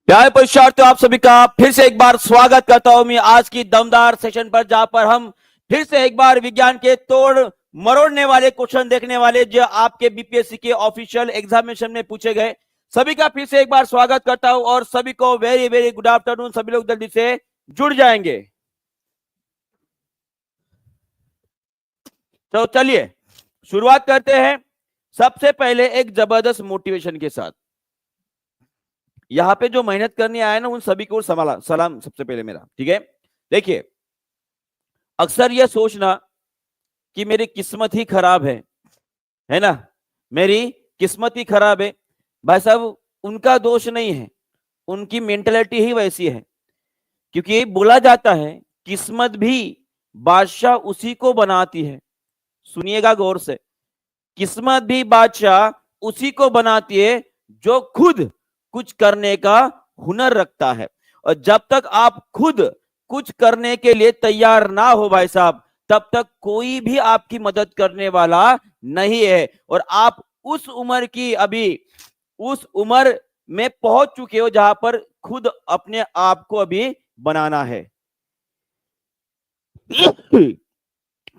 प्यारे परीक्षार्थियों, आप सभी का फिर से एक बार स्वागत करता हूं मैं आज की दमदार सेशन पर, जहां पर हम फिर से एक बार विज्ञान के तोड़ मरोड़ने वाले क्वेश्चन देखने वाले जो आपके बीपीएससी के ऑफिशियल एग्जामिनेशन में पूछे गए। सभी का फिर से एक बार स्वागत करता हूं और सभी को वेरी वेरी गुड आफ्टरनून। सभी लोग जल्दी से जुड़ जाएंगे। तो चलिए शुरुआत करते हैं सबसे पहले एक जबरदस्त मोटिवेशन के साथ। यहां पे जो मेहनत करने आए ना उन सभी को सलाम सबसे पहले मेरा, ठीक है। देखिए, अक्सर यह सोचना कि मेरी किस्मत ही खराब है ना, मेरी किस्मत ही खराब है। भाई साहब, उनका दोष नहीं है, उनकी मेंटेलिटी ही वैसी है। क्योंकि बोला जाता है किस्मत भी बादशाह उसी को बनाती है। सुनिएगा गौर से, किस्मत भी बादशाह उसी को बनाती है जो खुद कुछ करने का हुनर रखता है। और जब तक आप खुद कुछ करने के लिए तैयार ना हो भाई साहब, तब तक कोई भी आपकी मदद करने वाला नहीं है। और आप उस उम्र की अभी उस उम्र में पहुंच चुके हो जहां पर खुद अपने आप को अभी बनाना है।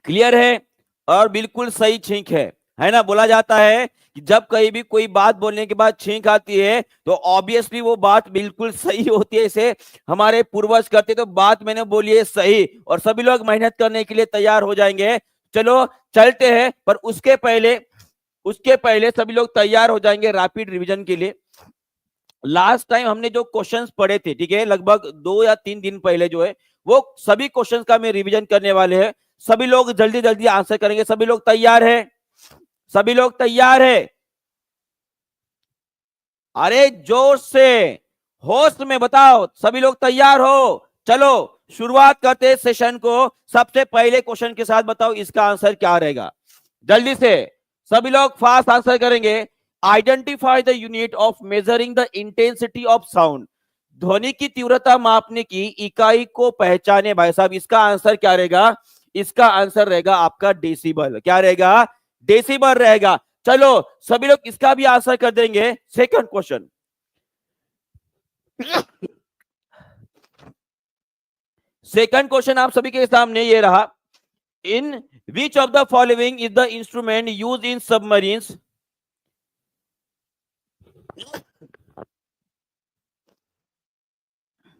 क्लियर है? और बिल्कुल सही छींक है ना। बोला जाता है कि जब कहीं भी कोई बात बोलने के बाद छींक आती है तो ऑब्वियसली वो बात बिल्कुल सही होती है। इसे हमारे पूर्वज करते, तो बात मैंने बोली है सही, और सभी लोग मेहनत करने के लिए तैयार हो जाएंगे। चलो चलते हैं, पर उसके पहले सभी लोग तैयार हो जाएंगे रैपिड रिवीजन के लिए। लास्ट टाइम हमने जो क्वेश्चंस पढ़े थे, ठीक है, लगभग 2 या 3 दिन पहले जो है, वो सभी क्वेश्चंस का मैं रिवीजन करने वाले हैं। सभी लोग जल्दी जल्दी आंसर करेंगे। सभी लोग तैयार है? सभी लोग तैयार है? अरे जोश से, होश में बताओ, सभी लोग तैयार हो? चलो शुरुआत करते हैं सेशन को। सबसे पहले क्वेश्चन के साथ बताओ इसका आंसर क्या रहेगा। जल्दी से सभी लोग फास्ट आंसर करेंगे। Identify the unit of measuring the intensity of sound. ध्वनि की तीव्रता मापने की इकाई को पहचाने भाई साहब। इसका आंसर क्या रहेगा? इसका आंसर रहेगा आपका डेसिबल। क्या रहेगा? डेसिबल रहेगा। चलो सभी लोग इसका भी आंसर कर देंगे। सेकंड क्वेश्चन, सेकंड क्वेश्चन आप सभी के सामने ये रहा। In which of the following is the instrument use in submarines?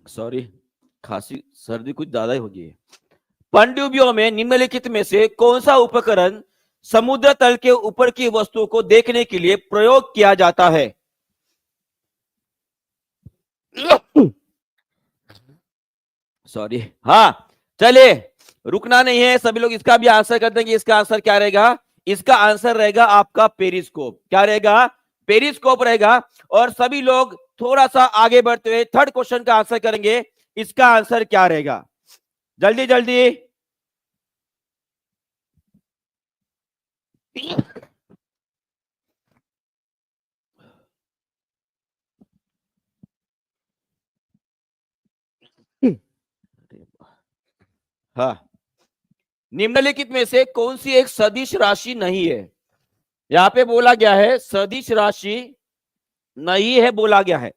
Sorry, खांसी सर्दी कुछ ज्यादा ही हो गई है। पनडुब्बियों में निम्नलिखित में से कौन सा उपकरण समुद्र तल के ऊपर की वस्तुओं को देखने के लिए प्रयोग किया जाता है? सॉरी, हाँ, चलिए रुकना नहीं है, सभी लोग इसका भी आंसर कर देंगे। इसका आंसर क्या रहेगा? इसका आंसर रहेगा आपका पेरिस्कोप। क्या रहेगा? पेरिस्कोप रहेगा। और सभी लोग थोड़ा सा आगे बढ़ते हुए थर्ड क्वेश्चन का आंसर करेंगे। इसका आंसर क्या रहेगा? जल्दी जल्दी। हाँ, निम्नलिखित में से कौन सी एक सदिश राशि नहीं है? यहां पे बोला गया है सदिश राशि नहीं है, बोला गया है।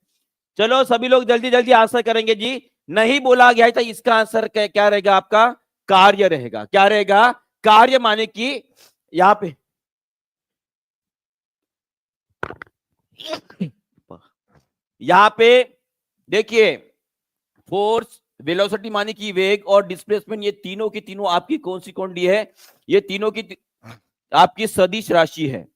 चलो सभी लोग जल्दी जल्दी आंसर करेंगे जी। नहीं बोला गया है तो इसका आंसर क्या रहेगा? आपका कार्य रहेगा। क्या रहेगा? कार्य, माने कि यहां पे देखिए, फोर्स, वेलोसिटी माने कि वेग, और डिस्प्लेसमेंट, ये तीनों की तीनों आपकी कौन सी क्वांटिटी है? ये तीनों की आपकी सदिश राशि है।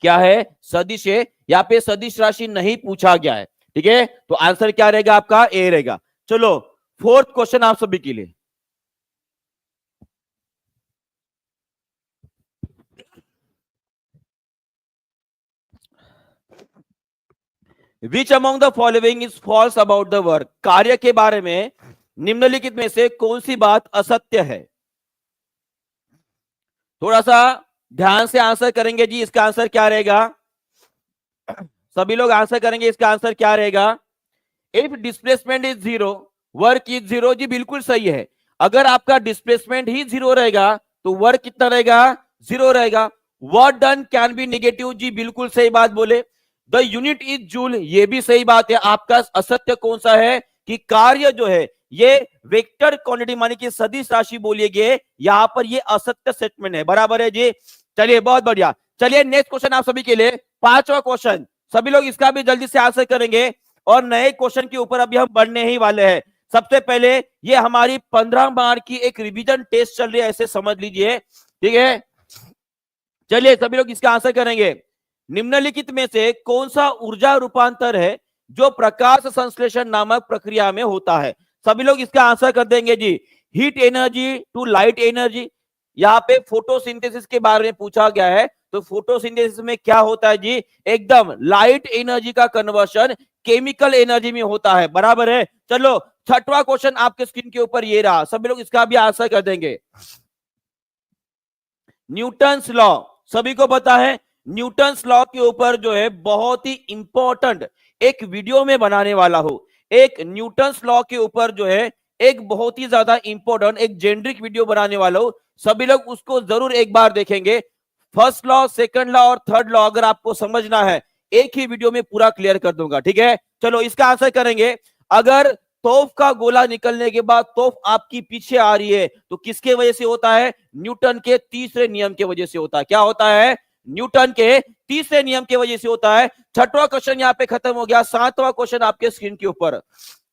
क्या है? सदिश है। यहाँ पे सदिश राशि नहीं पूछा गया है, ठीक है, तो आंसर क्या रहेगा? आपका ए रहेगा। चलो फोर्थ क्वेश्चन आप सभी के लिए। Which among the following is false about the work? कार्य के बारे में निम्नलिखित में से कौन सी बात असत्य है? थोड़ा सा ध्यान से आंसर करेंगे जी। इसका आंसर क्या रहेगा? सभी लोग आंसर करेंगे। इसका आंसर क्या रहेगा? If displacement is zero, work is zero. जी बिल्कुल सही है। अगर आपका डिस्प्लेसमेंट ही जीरो रहेगा तो वर्क कितना रहेगा? जीरो रहेगा। Work done can be negative. जी बिल्कुल सही बात बोले। द यूनिट इज जूल, ये भी सही बात है। आपका असत्य कौन सा है कि कार्य जो है ये वेक्टर क्वांटिटी माने कि सदिश राशि बोलिए, यहां पर ये असत्य स्टेटमेंट है। बराबर है जी। चलिए बहुत बढ़िया। चलिए नेक्स्ट क्वेश्चन आप सभी के लिए, पांचवा क्वेश्चन। सभी लोग इसका भी जल्दी से आंसर करेंगे और नए क्वेश्चन के ऊपर अभी हम बढ़ने ही वाले हैं। सबसे पहले ये हमारी 15 मार्क की एक रिवीजन टेस्ट चल रही है, ऐसे समझ लीजिए, ठीक है। चलिए सभी लोग इसका आंसर करेंगे। निम्नलिखित में से कौन सा ऊर्जा रूपांतर है जो प्रकाश संश्लेषण नामक प्रक्रिया में होता है? सभी लोग इसका आंसर कर देंगे जी। Heat energy to light energy. यहाँ पे फोटोसिंथेसिस के बारे में पूछा गया है, तो फोटोसिंथेसिस में क्या होता है जी? एकदम लाइट एनर्जी का कन्वर्शन केमिकल एनर्जी में होता है। बराबर है। चलो छठवां क्वेश्चन आपके स्क्रीन के ऊपर ये रहा, सभी लोग इसका भी आंसर कर देंगे। न्यूटन्स लॉ सभी को पता है। न्यूटन्स लॉ के ऊपर जो है बहुत ही इंपॉर्टेंट एक वीडियो में बनाने वाला हूं। एक न्यूटन्स लॉ के ऊपर जो है एक बहुत ही ज्यादा इंपॉर्टेंट एक जेनरिक वीडियो बनाने वाला हूं। सभी लोग उसको जरूर एक बार देखेंगे। फर्स्ट लॉ, सेकंड लॉ और थर्ड लॉ अगर आपको समझना है, एक ही वीडियो में पूरा क्लियर कर दूंगा, ठीक है। चलो इसका आंसर करेंगे। अगर तोफ का गोला निकलने के बाद तोफ आपकी पीछे आ रही है तो किसके वजह से होता है? न्यूटन के तीसरे नियम के वजह से होता है। क्या होता है? न्यूटन के तीसरे नियम की वजह से होता है। छठवां क्वेश्चन यहाँ पे खत्म हो गया। सातवां क्वेश्चन आपके स्क्रीन के ऊपर।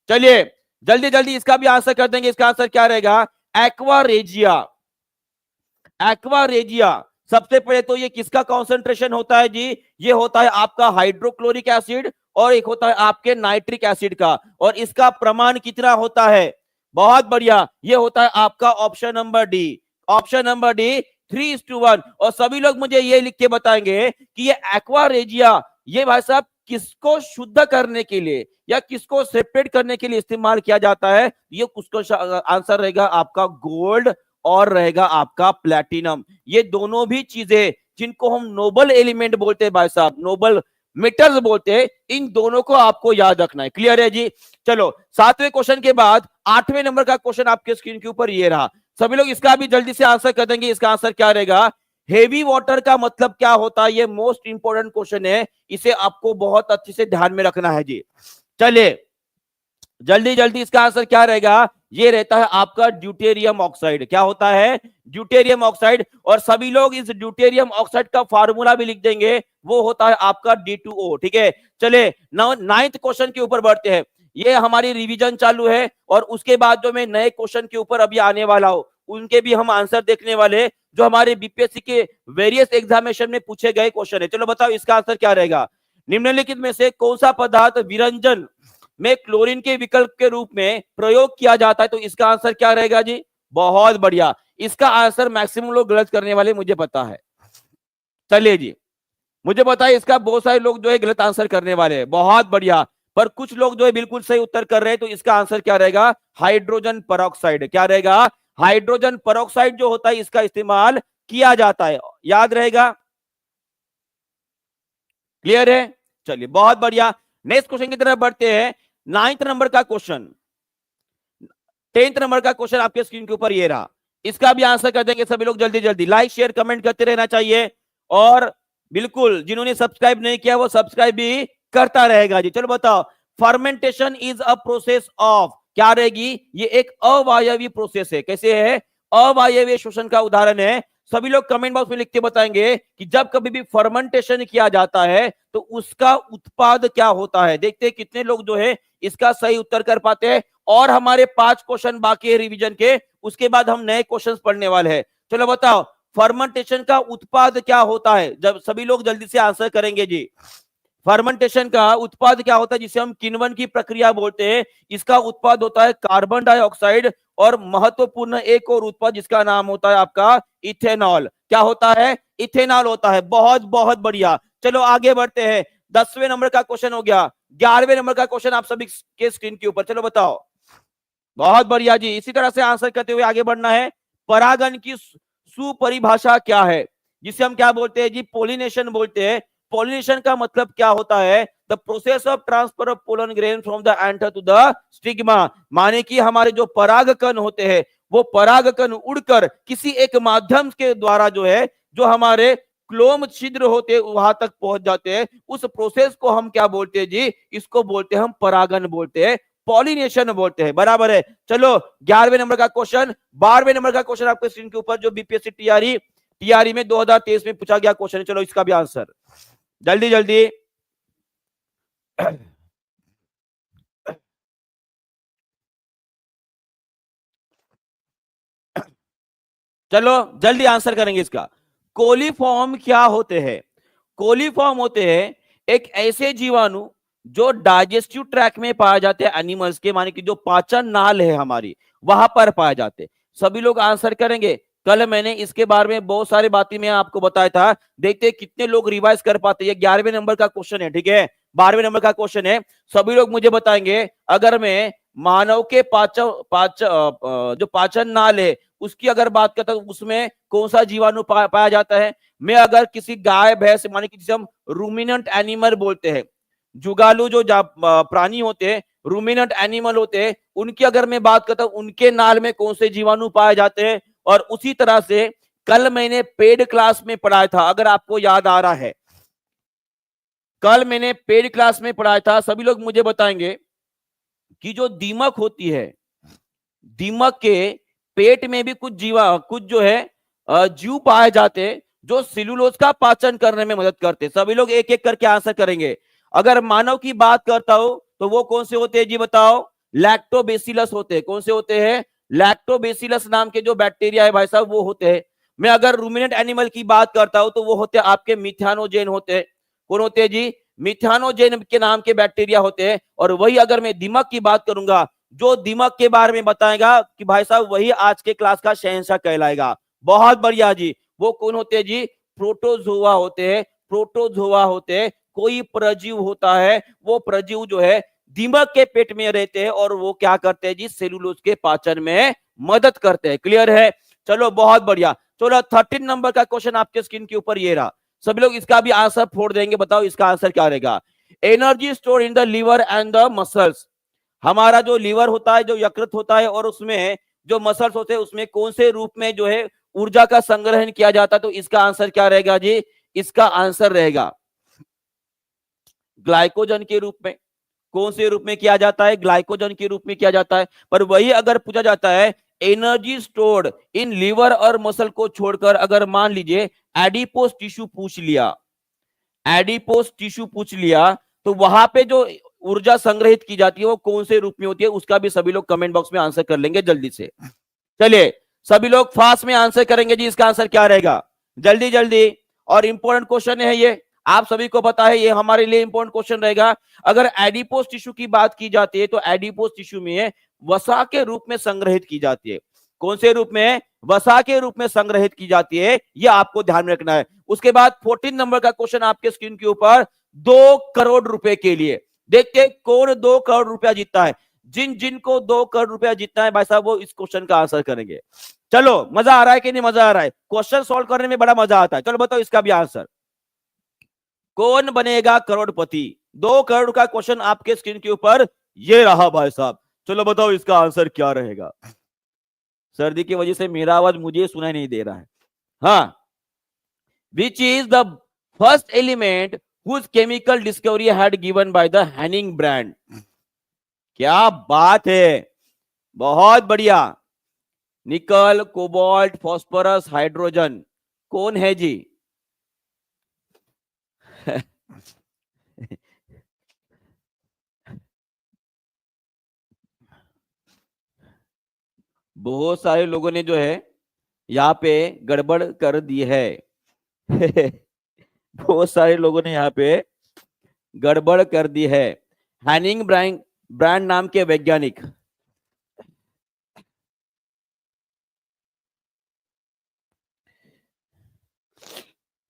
चलिए जल्दी जल्दी इसका भी आंसर कर देंगे। इसका आंसर क्या रहेगा? Aqua regia. एक्वा रेजिया सबसे पहले तो ये किसका कॉन्सेंट्रेशन होता है जी? ये होता है आपका हाइड्रोक्लोरिक एसिड और एक होता है आपके नाइट्रिक एसिड का। और इसका प्रमाण कितना होता है? बहुत बढ़िया, ये होता है आपका option number D. Option number D 3:1। और सभी लोग मुझे ये लिख के बताएंगे कि ये एक्वा रेजिया ये भाई साहब किसको शुद्ध करने के लिए या किसको सेपरेट करने के लिए इस्तेमाल किया जाता है? ये उसका आंसर रहेगा आपका गोल्ड और रहेगा आपका प्लैटिनम। ये दोनों भी चीजें जिनको हम नोबल एलिमेंट बोलते हैं भाई साहब, नोबल मेटल्स बोलते हैं, इन दोनों को आपको याद रखना है। क्लियर है जी। चलो सातवें क्वेश्चन के बाद आठवें नंबर का क्वेश्चन आपके स्क्रीन के ऊपर ये रहा। सभी लोग इसका भी जल्दी से आंसर कर देंगे। इसका आंसर क्या रहेगा? हेवी वाटर का मतलब क्या होता है? ये मोस्ट इंपोर्टेंट क्वेश्चन है, इसे आपको बहुत अच्छे से ध्यान में रखना है जी। चलिए जल्दी जल्दी इसका आंसर क्या रहेगा? ये रहता है आपका ड्यूटेरियम ऑक्साइड। क्या होता है? Deuterium oxide. और सभी लोग इस ड्यूटेरियम ऑक्साइड का फार्मूला भी लिख देंगे, वो होता है आपका D2O, ठीक है। चले नाइन्थ क्वेश्चन के ऊपर बढ़ते हैं। ये हमारी रिवीजन चालू है और उसके बाद जो मैं नए क्वेश्चन के ऊपर अभी आने वाला हूं उनके भी हम आंसर देखने वाले, जो हमारे बीपीएससी के वेरियस एग्जामिनेशन में पूछे गए क्वेश्चन है। चलो बताओ इसका आंसर क्या रहेगा? निम्नलिखित में से कौन सा पदार्थ विरंजन में क्लोरीन के विकल्प के रूप में प्रयोग किया जाता है? तो इसका आंसर क्या रहेगा जी? बहुत बढ़िया, इसका आंसर मैक्सिमम लोग गलत करने वाले मुझे पता है। चलिए जी मुझे बताइए, इसका बहुत सारे लोग जो है गलत आंसर करने वाले हैं। बहुत बढ़िया, पर कुछ लोग जो है बिल्कुल सही उत्तर कर रहे हैं। तो इसका आंसर क्या रहेगा? Hydrogen peroxide. क्या रहेगा? हाइड्रोजन परऑक्साइड जो होता है इसका इस्तेमाल किया जाता है, याद रहेगा। क्लियर है? चलिए बहुत बढ़िया, नेक्स्ट क्वेश्चन की तरफ बढ़ते हैं। 9th नंबर का क्वेश्चन, 10th नंबर का क्वेश्चन आपके स्क्रीन के ऊपर ये रहा। इसका भी आंसर कर देंगे सभी लोग जल्दी जल्दी। लाइक शेयर कमेंट करते रहना चाहिए और बिल्कुल जिन्होंने सब्सक्राइब नहीं किया वो सब्सक्राइब भी करता रहेगा जी। चलो बताओ, fermentation is a process of, क्या रहेगी? ये एक अवायवीय प्रोसेस है। कैसे है? अवायवीय शोषण का उदाहरण है। सभी लोग कमेंट बॉक्स में लिख के बताएंगे कि जब कभी भी फर्मेंटेशन किया जाता है तो उसका उत्पाद क्या होता है। देखते हैं कितने लोग जो है इसका सही उत्तर कर पाते हैं। और हमारे 5 क्वेश्चन बाकी है रिवीजन के, उसके बाद हम नए क्वेश्चंस पढ़ने वाले हैं। चलो बताओ, फर्मेंटेशन का उत्पाद क्या होता है? जब सभी लोग जल्दी से आंसर करेंगे जी। फर्मेंटेशन का उत्पाद क्या होता है, जिसे हम किण्वन की प्रक्रिया बोलते हैं? इसका उत्पाद होता है कार्बन डाइऑक्साइड और महत्वपूर्ण एक और उत्पाद जिसका नाम होता है आपका इथेनॉल। क्या होता है? इथेनॉल होता है। बहुत बहुत बढ़िया, चलो आगे बढ़ते हैं। 10वें नंबर का क्वेश्चन हो गया। 11वें नंबर का क्वेश्चन आप सभी के स्क्रीन के ऊपर। चलो बताओ। बहुत बढ़िया जी, इसी तरह से आंसर करते हुए आगे बढ़ना है। परागन की सुपरिभाषा क्या है, जिसे हम क्या बोलते हैं जी? पोलिनेशन बोलते हैं। पोलिनेशन का मतलब क्या होता है? The process of transfer of pollen grain from the anther to the stigma. माने कि हमारे जो परागकण होते हैं वो परागकण उड़कर किसी एक माध्यम के द्वारा जो है जो हमारे क्लोम छिद्र होते वहां तक पहुंच जाते हैं, उस प्रोसेस को हम क्या बोलते हैं जी? इसको बोलते हैं हम परागन बोलते हैं, पॉलिनेशन बोलते हैं। बराबर है। चलो 11वें नंबर का क्वेश्चन, 12वें नंबर का क्वेश्चन आपके स्क्रीन के ऊपर, जो बीपीएससी टीआरई में 2023 में पूछा गया क्वेश्चन है। चलो इसका भी आंसर जल्दी जल्दी। चलो जल्दी आंसर करेंगे इसका। कोलीफॉर्म क्या होते हैं? कोलीफॉर्म होते हैं एक ऐसे जीवाणु जो डाइजेस्टिव ट्रैक में पाए जाते हैं एनिमल्स के, माने कि जो पाचन नाल है हमारी, वहां पर पाए जाते हैं। सभी लोग आंसर करेंगे। कल मैंने इसके बारे में बहुत सारी बातें मैं आपको बताया था, देखते हैं कितने लोग रिवाइज कर पाते हैं। 11वें नंबर का क्वेश्चन है, ठीक है? 12वें नंबर का क्वेश्चन है। सभी लोग मुझे बताएंगे, अगर मैं मानव के जो पाचन नाल है उसकी अगर बात करता हूं, उसमें कौन सा जीवाणु पाया जाता है? मैं अगर किसी गाय भैंस, माने कि जिसे हम रूमिनेंट एनिमल बोलते हैं, जुगालू जो प्राणी होते हैं, रूमिनेंट एनिमल होते हैं, उनकी अगर मैं बात करता हूं, उनके नाल में कौन से जीवाणु पाए जाते हैं? और उसी तरह से कल मैंने पेड क्लास में पढ़ाया था, अगर आपको याद आ रहा है, कल मैंने पेड क्लास में पढ़ाया था। सभी लोग मुझे बताएंगे कि जो दीमक होती है, दीमक के पेट में भी कुछ जो है जीव पाए जाते हैं जो सेलुलोज का पाचन करने में मदद करते हैं। सभी लोग एक एक करके आंसर करेंगे। अगर मानव की बात करता हूं तो वो कौन से होते हैं जी? बताओ। लैक्टोबेसिलस होते हैं। कौन से होते हैं? लैक्टोबेसिलस नाम के जो बैक्टीरिया है भाई साहब, वो होते हैं। मैं अगर रूमिनेंट एनिमल की बात करता हूं तो वो होते हैं आपके मिथानोजेन होते हैं। कौन होते हैं जी? मिथानोजेन के नाम के बैक्टीरिया होते हैं। और वही अगर मैं दीमक की बात करूंगा, जो दीमक के बारे में बताएगा कि भाई साहब वही आज के क्लास का शहंशाह कहलाएगा। बहुत बढ़िया जी। वो कौन होते हैं जी? प्रोटोजोआ होते हैं। प्रोटोजोआ होते हैं। कोई प्रजीव होता है, वो प्रजीव जो है दीमक के पेट में रहते हैं और वो क्या करते हैं जी? सेलुलोज के पाचन में मदद करते हैं। क्लियर है? चलो बहुत बढ़िया। चलो 13 नंबर का क्वेश्चन आपके स्क्रीन के ऊपर ये रहा। सभी लोग इसका भी आंसर फोड़ देंगे। बताओ इसका आंसर क्या रहेगा? Energy store in the liver and the muscles. हमारा जो लीवर होता है, जो यकृत होता है, और उसमें जो मसल्स होते हैं, उसमें कौन से रूप में जो है ऊर्जा का संग्रहण किया जाता है? तो इसका आंसर क्या रहेगा जी? इसका आंसर रहेगा ग्लाइकोजन के रूप में। कौन से रूप में किया जाता है? ग्लाइकोजन के रूप में किया जाता है। पर वही अगर पूछा जाता है एनर्जी स्टोर्ड इन लीवर और मसल को छोड़कर, अगर मान लीजिए एडिपोस टिश्यू पूछ लिया, एडिपोस टिश्यू पूछ लिया, तो वहां पे जो ऊर्जा संग्रहित की जाती है वो कौन से रूप में होती है? उसका भी सभी लोग कमेंट बॉक्स में आंसर कर लेंगे जल्दी से। चलिए सभी लोग फास्ट में आंसर करेंगे जी। इसका आंसर क्या रहेगा? जल्दी जल्दी। और इंपॉर्टेंट क्वेश्चन है ये, आप सभी को पता है, ये हमारे लिए इंपॉर्टेंट क्वेश्चन रहेगा। अगर एडिपोस टिश्यू की बात की जाती है तो एडिपोस टिश्यू में वसा के रूप में संग्रहित की जाती है। कौन से रूप में? वसा के रूप में संग्रहित की जाती है। ये आपको ध्यान में रखना है। उसके बाद 14 नंबर का क्वेश्चन आपके स्क्रीन के ऊपर, 2 करोड़ रुपए के लिए। देखते कौन 2 करोड़ रुपया जीतता है। जिन जिनको 2 करोड़ रुपया जीतना है भाई साहब, वो इस क्वेश्चन का आंसर करेंगे। चलो मजा आ रहा है कि नहीं? मजा आ रहा है? क्वेश्चन सॉल्व करने में बड़ा मजा आता है। चलो बताओ इसका भी आंसर। कौन बनेगा करोड़पति? 2 करोड़ का क्वेश्चन आपके स्क्रीन के ऊपर ये रहा भाई साहब। चलो बताओ इसका आंसर क्या रहेगा? सर्दी की वजह से मेरा आवाज मुझे सुनाई नहीं दे रहा है। हाँ। Which is the first element whose chemical discovery had given by the Henning brand? क्या बात है, बहुत बढ़िया। निकल, कोबाल्ट, फास्फोरस, हाइड्रोजन, कौन है जी? बहुत सारे लोगों ने जो है यहाँ पे गड़बड़ कर दी है। बहुत सारे लोगों ने यहाँ पे गड़बड़ कर दी है। हैनिंग ब्रांड नाम के वैज्ञानिक,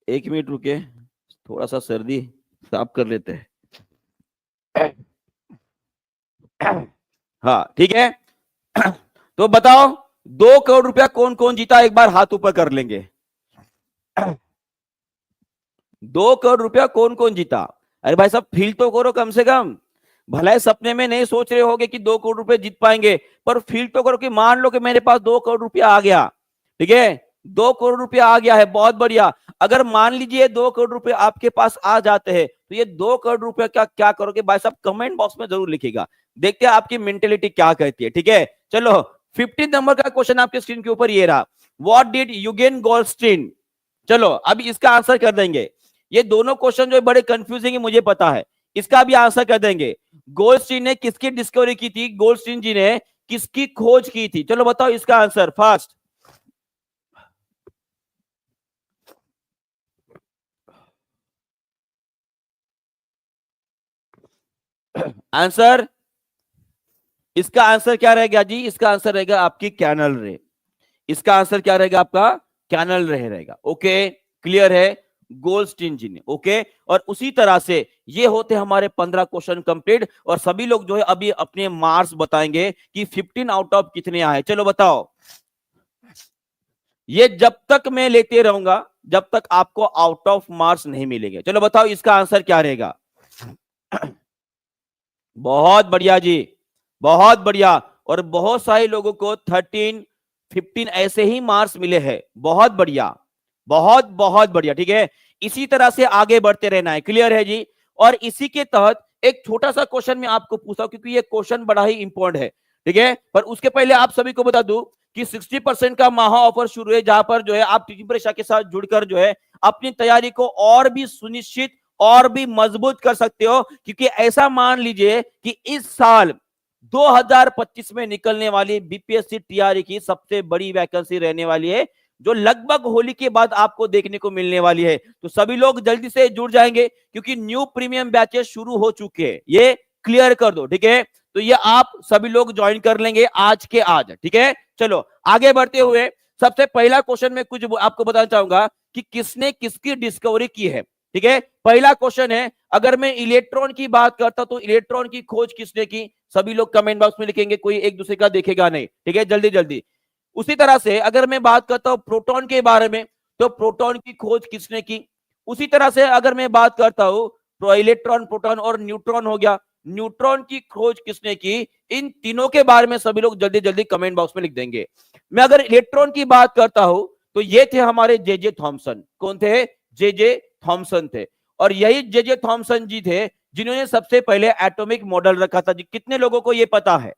एक मिनट रुके, थोड़ा सा सर्दी साफ कर लेते हैं। हाँ ठीक है। तो बताओ 2 करोड़ रुपया कौन कौन जीता? एक बार हाथ ऊपर कर लेंगे। 2 करोड़ रुपया कौन कौन जीता? अरे भाई साहब फील तो करो कम से कम। भले सपने में नहीं सोच रहे होगे कि 2 करोड़ रुपए जीत पाएंगे, पर फील तो करो कि मान लो कि मेरे पास 2 करोड़ रुपया आ गया, ठीक है? 2 करोड़ रुपया आ गया है, बहुत बढ़िया। अगर मान लीजिए 2 करोड़ रुपए आपके पास आ जाते हैं तो ये 2 करोड़ रुपए का क्या करोगे भाई साहब, कमेंट बॉक्स में जरूर लिखिएगा। देखते हैं आपकी मेंटेलिटी क्या कहती है, ठीक है। चलो 15 नंबर का क्वेश्चन आपके स्क्रीन के ऊपर ये रहा, व्हाट डिड यूगेन गोल्डस्टीन। चलो अभी इसका आंसर कर देंगे। ये दोनों क्वेश्चन जो है बड़े कंफ्यूजिंग है, मुझे पता है, इसका भी आंसर कर देंगे। गोल्डस्टीन ने किसकी डिस्कवरी की थी, गोल्डस्टीन जी ने किसकी खोज की थी, चलो बताओ इसका आंसर फास्ट। आंसर, इसका आंसर क्या रहेगा जी, इसका आंसर रहेगा आपकी कैनल रे। इसका आंसर क्या रहेगा आपका, कैनल रे रहेगा। ओके क्लियर है, गोल्डस्टीन जी ने। ओके, और उसी तरह से ये होते हमारे 15 क्वेश्चन कंप्लीट, और सभी लोग जो है अभी अपने मार्क्स बताएंगे कि 15 आउट ऑफ कितने आए। चलो बताओ, ये जब तक मैं लेते रहूंगा जब तक आपको आउट ऑफ मार्क्स नहीं मिलेंगे। चलो बताओ इसका आंसर क्या रहेगा। बहुत बढ़िया जी, बहुत बढ़िया। और बहुत सारे लोगों को 13 15 ऐसे ही मार्क्स मिले हैं, बहुत बढ़िया, बहुत बहुत बढ़िया, ठीक है। इसी तरह से आगे बढ़ते रहना है, क्लियर है जी। और इसी के तहत एक छोटा सा क्वेश्चन मैं आपको पूछा, क्योंकि ये क्वेश्चन बड़ा ही इंपॉर्टेंट है, ठीक है। पर उसके पहले आप सभी को बता दूं कि 60% का महा ऑफर शुरू है, जहां पर जो है आप टीचिंग परीक्षा के साथ जुड़कर जो है अपनी तैयारी को और भी सुनिश्चित और भी मजबूत कर सकते हो। क्योंकि ऐसा मान लीजिए कि इस साल 2025 में निकलने वाली बीपीएससी टीआरई की सबसे बड़ी वैकेंसी रहने वाली है, जो लगभग होली के बाद आपको देखने को मिलने वाली है। तो सभी लोग जल्दी से जुड़ जाएंगे, क्योंकि न्यू प्रीमियम बैचेस शुरू हो चुके हैं, ये क्लियर कर दो, ठीक है। तो ये आप सभी लोग ज्वाइन कर लेंगे आज के आज, ठीक है। चलो आगे बढ़ते हुए सबसे पहला क्वेश्चन में कुछ आपको बताना चाहूंगा कि किसने किसकी डिस्कवरी की है, ठीक है। पहला क्वेश्चन है, अगर मैं इलेक्ट्रॉन की बात करता तो इलेक्ट्रॉन की खोज किसने की, सभी लोग कमेंट बॉक्स में लिखेंगे, कोई एक दूसरे का देखेगा नहीं, ठीक है, जल्दी जल्दी। उसी तरह से अगर मैं बात करता हूं प्रोटॉन के बारे में, तो प्रोटॉन की खोज किसने की। उसी तरह से अगर मैं बात करता हूं तो इलेक्ट्रॉन, प्रोटॉन और न्यूट्रॉन हो गया, न्यूट्रॉन की खोज किसने की। इन तीनों के बारे में सभी लोग जल्दी जल्दी कमेंट बॉक्स में लिख देंगे। मैं अगर इलेक्ट्रॉन की बात करता हूं तो ये थे हमारे जे थॉमसन। कौन थे, जे थॉमसन थे। और यही जे थॉमसन जी थे जिन्होंने सबसे पहले एटॉमिक मॉडल रखा था जी। कितने लोगों को यह पता है,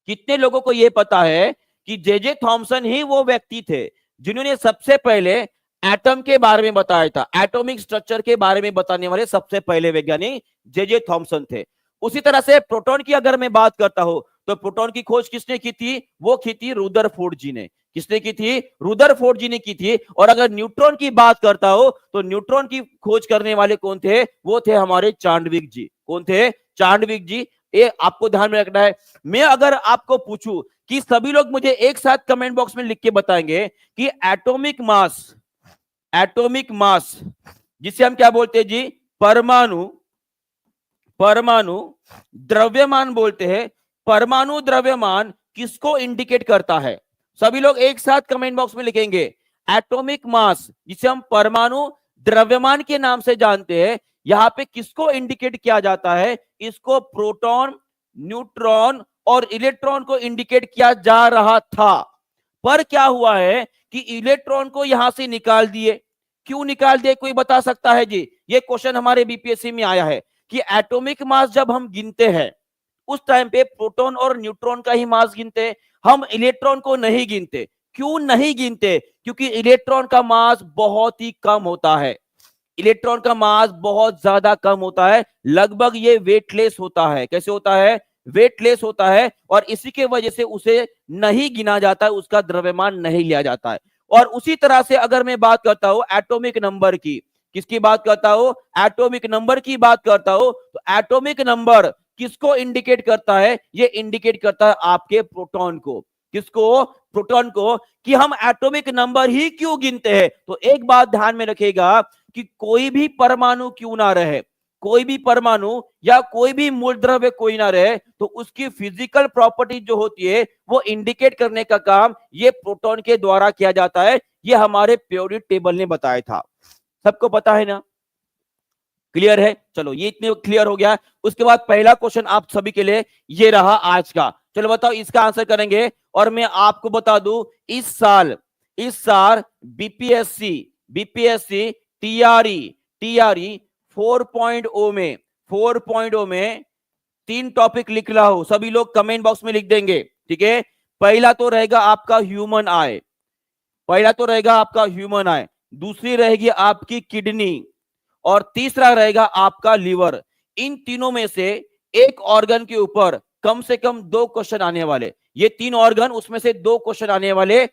कितने लोगों को यह पता है कि जे थॉमसन ही वो व्यक्ति थे जिन्होंने सबसे पहले एटम के बारे में बताया था, एटॉमिक स्ट्रक्चर के बारे में बताने वाले सबसे पहले वैज्ञानिक जे थॉमसन थे। उसी तरह से प्रोटॉन की अगर मैं बात करता हूं तो प्रोटॉन की खोज किसने की थी, वो की थी रुदरफोर्ड जी ने। किसने की थी, रुदरफोर्ड जी ने की थी। और अगर न्यूट्रॉन की बात करता हो तो न्यूट्रॉन की खोज करने वाले कौन थे, वो थे हमारे चार्ल्विक जी। कौन थे, चार्ल्विक जी। ये आपको ध्यान में रखना है। मैं अगर आपको पूछूं कि सभी लोग मुझे एक साथ कमेंट बॉक्स में लिख के बताएंगे कि एटॉमिक मास, एटॉमिक मास जिसे हम क्या बोलते हैं जी, परमाणु, परमाणु द्रव्यमान बोलते हैं। परमाणु द्रव्यमान किसको इंडिकेट करता है, सभी लोग एक साथ कमेंट बॉक्स में लिखेंगे। एटॉमिक मास जिसे हम परमाणु द्रव्यमान के नाम से जानते हैं, यहां पे किसको इंडिकेट किया जाता है, इसको प्रोटॉन, न्यूट्रॉन और इलेक्ट्रॉन को इंडिकेट किया जा रहा था। पर क्या हुआ है कि इलेक्ट्रॉन को यहां से निकाल दिए। क्यों निकाल दिए, कोई बता सकता है जी। ये क्वेश्चन हमारे बीपीएससी में आया है कि एटॉमिक मास जब हम गिनते हैं उस टाइम पे प्रोटॉन और न्यूट्रॉन का ही मास गिनते हैं, हम इलेक्ट्रॉन को नहीं गिनते। क्यों नहीं गिनते, क्योंकि इलेक्ट्रॉन का मास बहुत ही कम होता है। इलेक्ट्रॉन का मास बहुत ज्यादा कम होता है, लगभग ये वेटलेस होता है। कैसे होता है, वेटलेस होता है। और इसी के वजह से उसे नहीं गिना जाता है, उसका द्रव्यमान नहीं लिया जाता है। और उसी तरह से अगर मैं बात करता हूं एटॉमिक नंबर की, किसकी बात करता हूं, एटॉमिक नंबर की बात करता हूं, तो एटॉमिक नंबर किसको इंडिकेट करता है, ये इंडिकेट करता है आपके प्रोटॉन को। किसको, प्रोटॉन को। कि हम एटॉमिक नंबर ही क्यों गिनते हैं, तो एक बात ध्यान में रखिएगा कि कोई भी परमाणु क्यों ना रहे, कोई भी परमाणु या कोई भी मूल द्रव्य कोई ना रहे, तो उसकी फिजिकल प्रॉपर्टी जो होती है वो इंडिकेट करने का काम ये प्रोटॉन के द्वारा किया जाता है। ये हमारे प्योरिट टेबल ने बताया था, सबको पता है ना, क्लियर है। चलो ये इतने क्लियर हो गया। उसके बाद पहला क्वेश्चन आप सभी के लिए ये रहा आज का। चलो बताओ इसका आंसर करेंगे। और मैं आपको बता दूं, इस साल इस साल बीपीएससी टीआरई 4.0 में 3 टॉपिक लिख रहा हूं, सभी लोग कमेंट बॉक्स में लिख देंगे, ठीक है। पहला तो रहेगा आपका ह्यूमन आई, दूसरी रहेगी आपकी किडनी, और तीसरा रहेगा आपका लिवर। इन तीनों में से एक ऑर्गन के ऊपर कम से कम 2 क्वेश्चन आने वाले, ये 3 ऑर्गन, उसमें से 2 क्वेश्चन आने वाले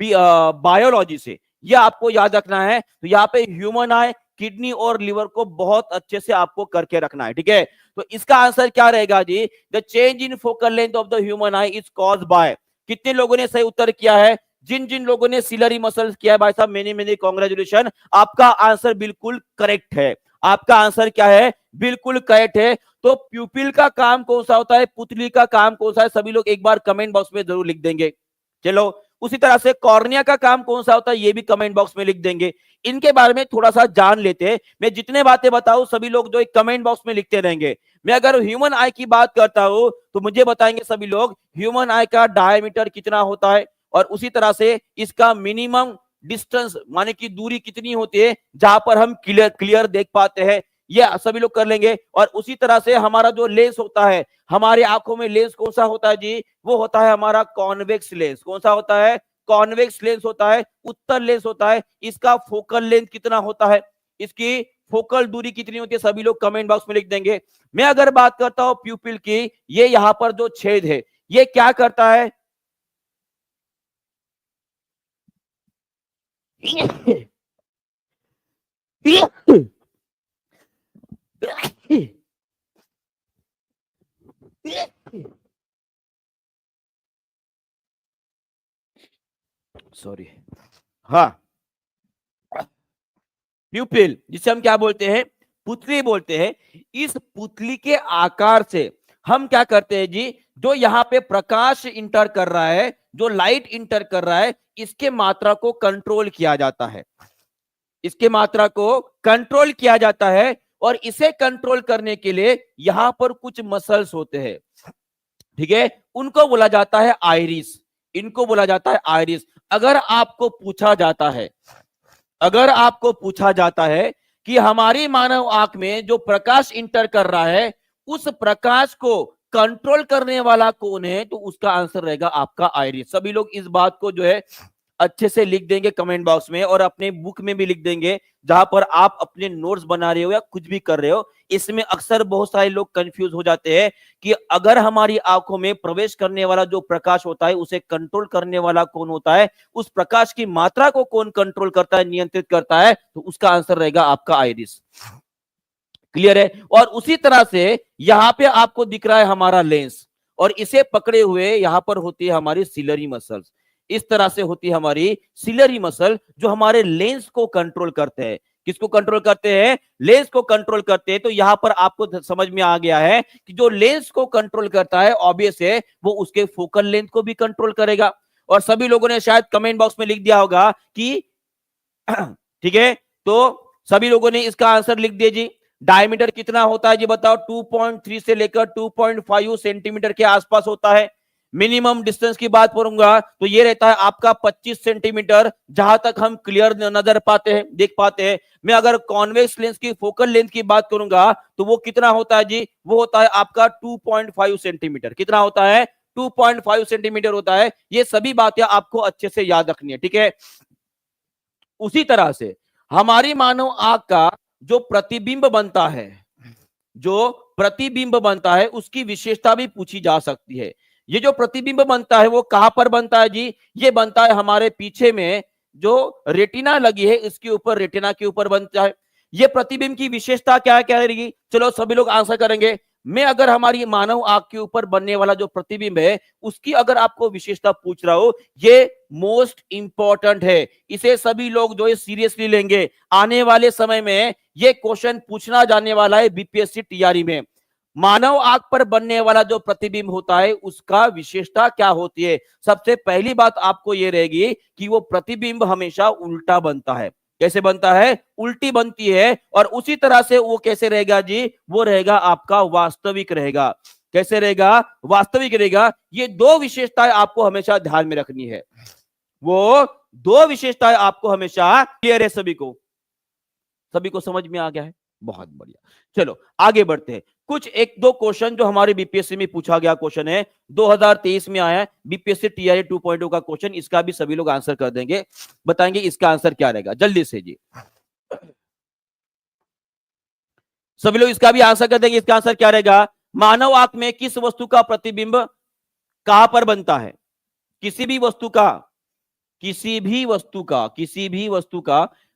बायोलॉजी से, ये आपको याद रखना है। तो यहाँ पे ह्यूमन आई, किडनी और लिवर को बहुत अच्छे से आपको करके रखना है, ठीक है। तो इसका आंसर क्या रहेगा जी? The change in focal length of the human eye is caused by. कितने लोगों ने सही उत्तर किया है? जिन जिन लोगों ने सिलरी मसल्स किया है भाई साहब, मेनी मेनी कांग्रेचुलेशन, आपका आंसर बिल्कुल करेक्ट है। आपका आंसर क्या है? बिल्कुल करेक्ट है। तो प्यूपिल का काम कौन सा होता है, पुतली का काम कौन सा है, सभी लोग एक बार कमेंट बॉक्स में जरूर लिख देंगे। चलो, उसी तरह से कॉर्निया का काम कौन सा होता है, ये भी कमेंट बॉक्स में लिख देंगे। इनके बारे में थोड़ा सा जान लेते हैं। मैं जितने बातें बताऊं सभी लोग जो एक कमेंट बॉक्स में लिखते रहेंगे। मैं अगर ह्यूमन आई की बात करता हूं तो मुझे बताएंगे सभी लोग ह्यूमन आई का डायमीटर कितना होता है, और उसी तरह से इसका मिनिमम डिस्टेंस माने कि दूरी कितनी होती है जहां पर हम क्लियर देख पाते हैं, ये सभी लोग कर लेंगे। और उसी तरह से हमारा जो लेंस होता है, हमारी आंखों में लेंस कौन सा होता है जी? वो होता है हमारा कॉन्वेक्स लेंस। कौन सा होता है? कॉन्वेक्स लेंस होता है, उत्तल लेंस होता है। इसका फोकल लेंथ कितना होता है, इसकी फोकल दूरी कितनी होती है, सभी लोग कमेंट बॉक्स में लिख देंगे। मैं अगर बात करता हूं प्यूपिल की, ये यहां पर जो छेद है ये क्या करता है? सॉरी, हाँ, प्यूपिल जिसे हम क्या बोलते हैं? पुतली बोलते हैं। इस पुतली के आकार से हम क्या करते हैं जी? जो यहाँ पे प्रकाश इंटर कर रहा है, जो लाइट इंटर कर रहा है, इसके मात्रा को कंट्रोल किया जाता है, इसके मात्रा को कंट्रोल किया जाता है। और इसे कंट्रोल करने के लिए यहां पर कुछ मसल्स होते हैं, ठीक है, उनको बोला जाता है आइरिस, इनको बोला जाता है आइरिस। अगर आपको पूछा जाता है, अगर आपको पूछा जाता है कि हमारी मानव आंख में जो प्रकाश इंटर कर रहा है उस प्रकाश को कंट्रोल करने वाला कौन है, तो उसका आंसर रहेगा आपका आइरिस। सभी लोग इस बात को जो है अच्छे से लिख देंगे कमेंट बॉक्स में, और अपने बुक में भी लिख देंगे जहां पर आप अपने नोट्स बना रहे हो या कुछ भी कर रहे हो। इसमें अक्सर बहुत सारे लोग कंफ्यूज हो जाते हैं कि अगर हमारी आंखों में प्रवेश करने वाला जो प्रकाश होता है उसे कंट्रोल करने वाला कौन होता है, उस प्रकाश की मात्रा को कौन कंट्रोल करता है, नियंत्रित करता है, तो उसका आंसर रहेगा आपका आइरिस। क्लियर है? और उसी तरह से यहां पे आपको दिख रहा है हमारा लेंस, और इसे पकड़े हुए यहां पर होती है हमारी सिलरी मसल्स। इस तरह से होती है हमारी सिलरी मसल जो हमारे लेंस को कंट्रोल करते हैं। किसको कंट्रोल करते हैं? लेंस को कंट्रोल करते हैं। तो यहां पर आपको समझ में आ गया है कि जो लेंस को कंट्रोल करता है ऑब्वियस है वो उसके फोकल लेंथ को भी कंट्रोल करेगा। और सभी लोगों ने शायद कमेंट बॉक्स में लिख दिया होगा कि ठीक है, तो सभी लोगों ने इसका आंसर लिख दिया जी। डायमीटर कितना होता है जी बताओ? 2.3 से लेकर 2.5 सेंटीमीटर के आसपास होता है। मिनिमम डिस्टेंस की बात करूंगा तो ये रहता है आपका 25 सेंटीमीटर, जहां तक हम क्लियर नजर पाते हैं, देख पाते हैं। मैं अगर कॉन्वेक्स लेंस की फोकल लेंथ की बात करूंगा तो वो कितना होता है जी? वो होता है आपका 2.5 सेंटीमीटर। कितना होता है? 2.5 सेंटीमीटर होता है। ये सभी बातें आपको अच्छे से याद रखनी है, ठीक है। उसी तरह से हमारी मानव आंख का जो प्रतिबिंब बनता है, जो प्रतिबिंब बनता है उसकी विशेषता भी पूछी जा सकती है। ये जो प्रतिबिंब बनता है वो कहां पर बनता है जी? ये बनता है हमारे पीछे में जो रेटिना लगी है इसके ऊपर, रेटिना के ऊपर बनता है। ये प्रतिबिंब की विशेषता क्या है, क्या रहेगी? चलो सभी लोग आंसर करेंगे। मैं अगर हमारी मानव आंख के ऊपर बनने वाला जो प्रतिबिंब है उसकी अगर आपको विशेषता पूछ रहा हो, ये मोस्ट इंपॉर्टेंट है। इसे सभी लोग जो है सीरियसली लेंगे। आने वाले समय में ये क्वेश्चन पूछना जाने वाला है बीपीएससी टीआरई में। मानव आंख पर बनने वाला जो प्रतिबिंब होता है उसका विशेषता क्या होती है? सबसे पहली बात आपको यह रहेगी कि वो प्रतिबिंब हमेशा उल्टा बनता है। कैसे बनता है? उल्टी बनती है। और उसी तरह से वो कैसे रहेगा जी? वो रहेगा आपका वास्तविक रहेगा। कैसे रहेगा? वास्तविक रहेगा। ये दो विशेषताएं आपको हमेशा ध्यान में रखनी है। वो दो विशेषताएं आपको हमेशा क्लियर है। सभी को समझ में आ गया है? बहुत बढ़िया। चलो आगे बढ़ते हैं। कुछ एक दो क्वेश्चन जो हमारे बीपीएससी में पूछा गया क्वेश्चन है, 2023 में आया है बीपीएससी टीआरई 2.0 का क्वेश्चन। इसका भी सभी लोग आंसर कर देंगे, बताएंगे इसका आंसर क्या रहेगा। जल्दी से जी, सभी लोग इसका भी आंसर कर देंगे। इसका आंसर क्या रहेगा? मानव आंख में किस वस्तु का प्रतिबिंब कहां पर बनता है? किसी भी वस्तु का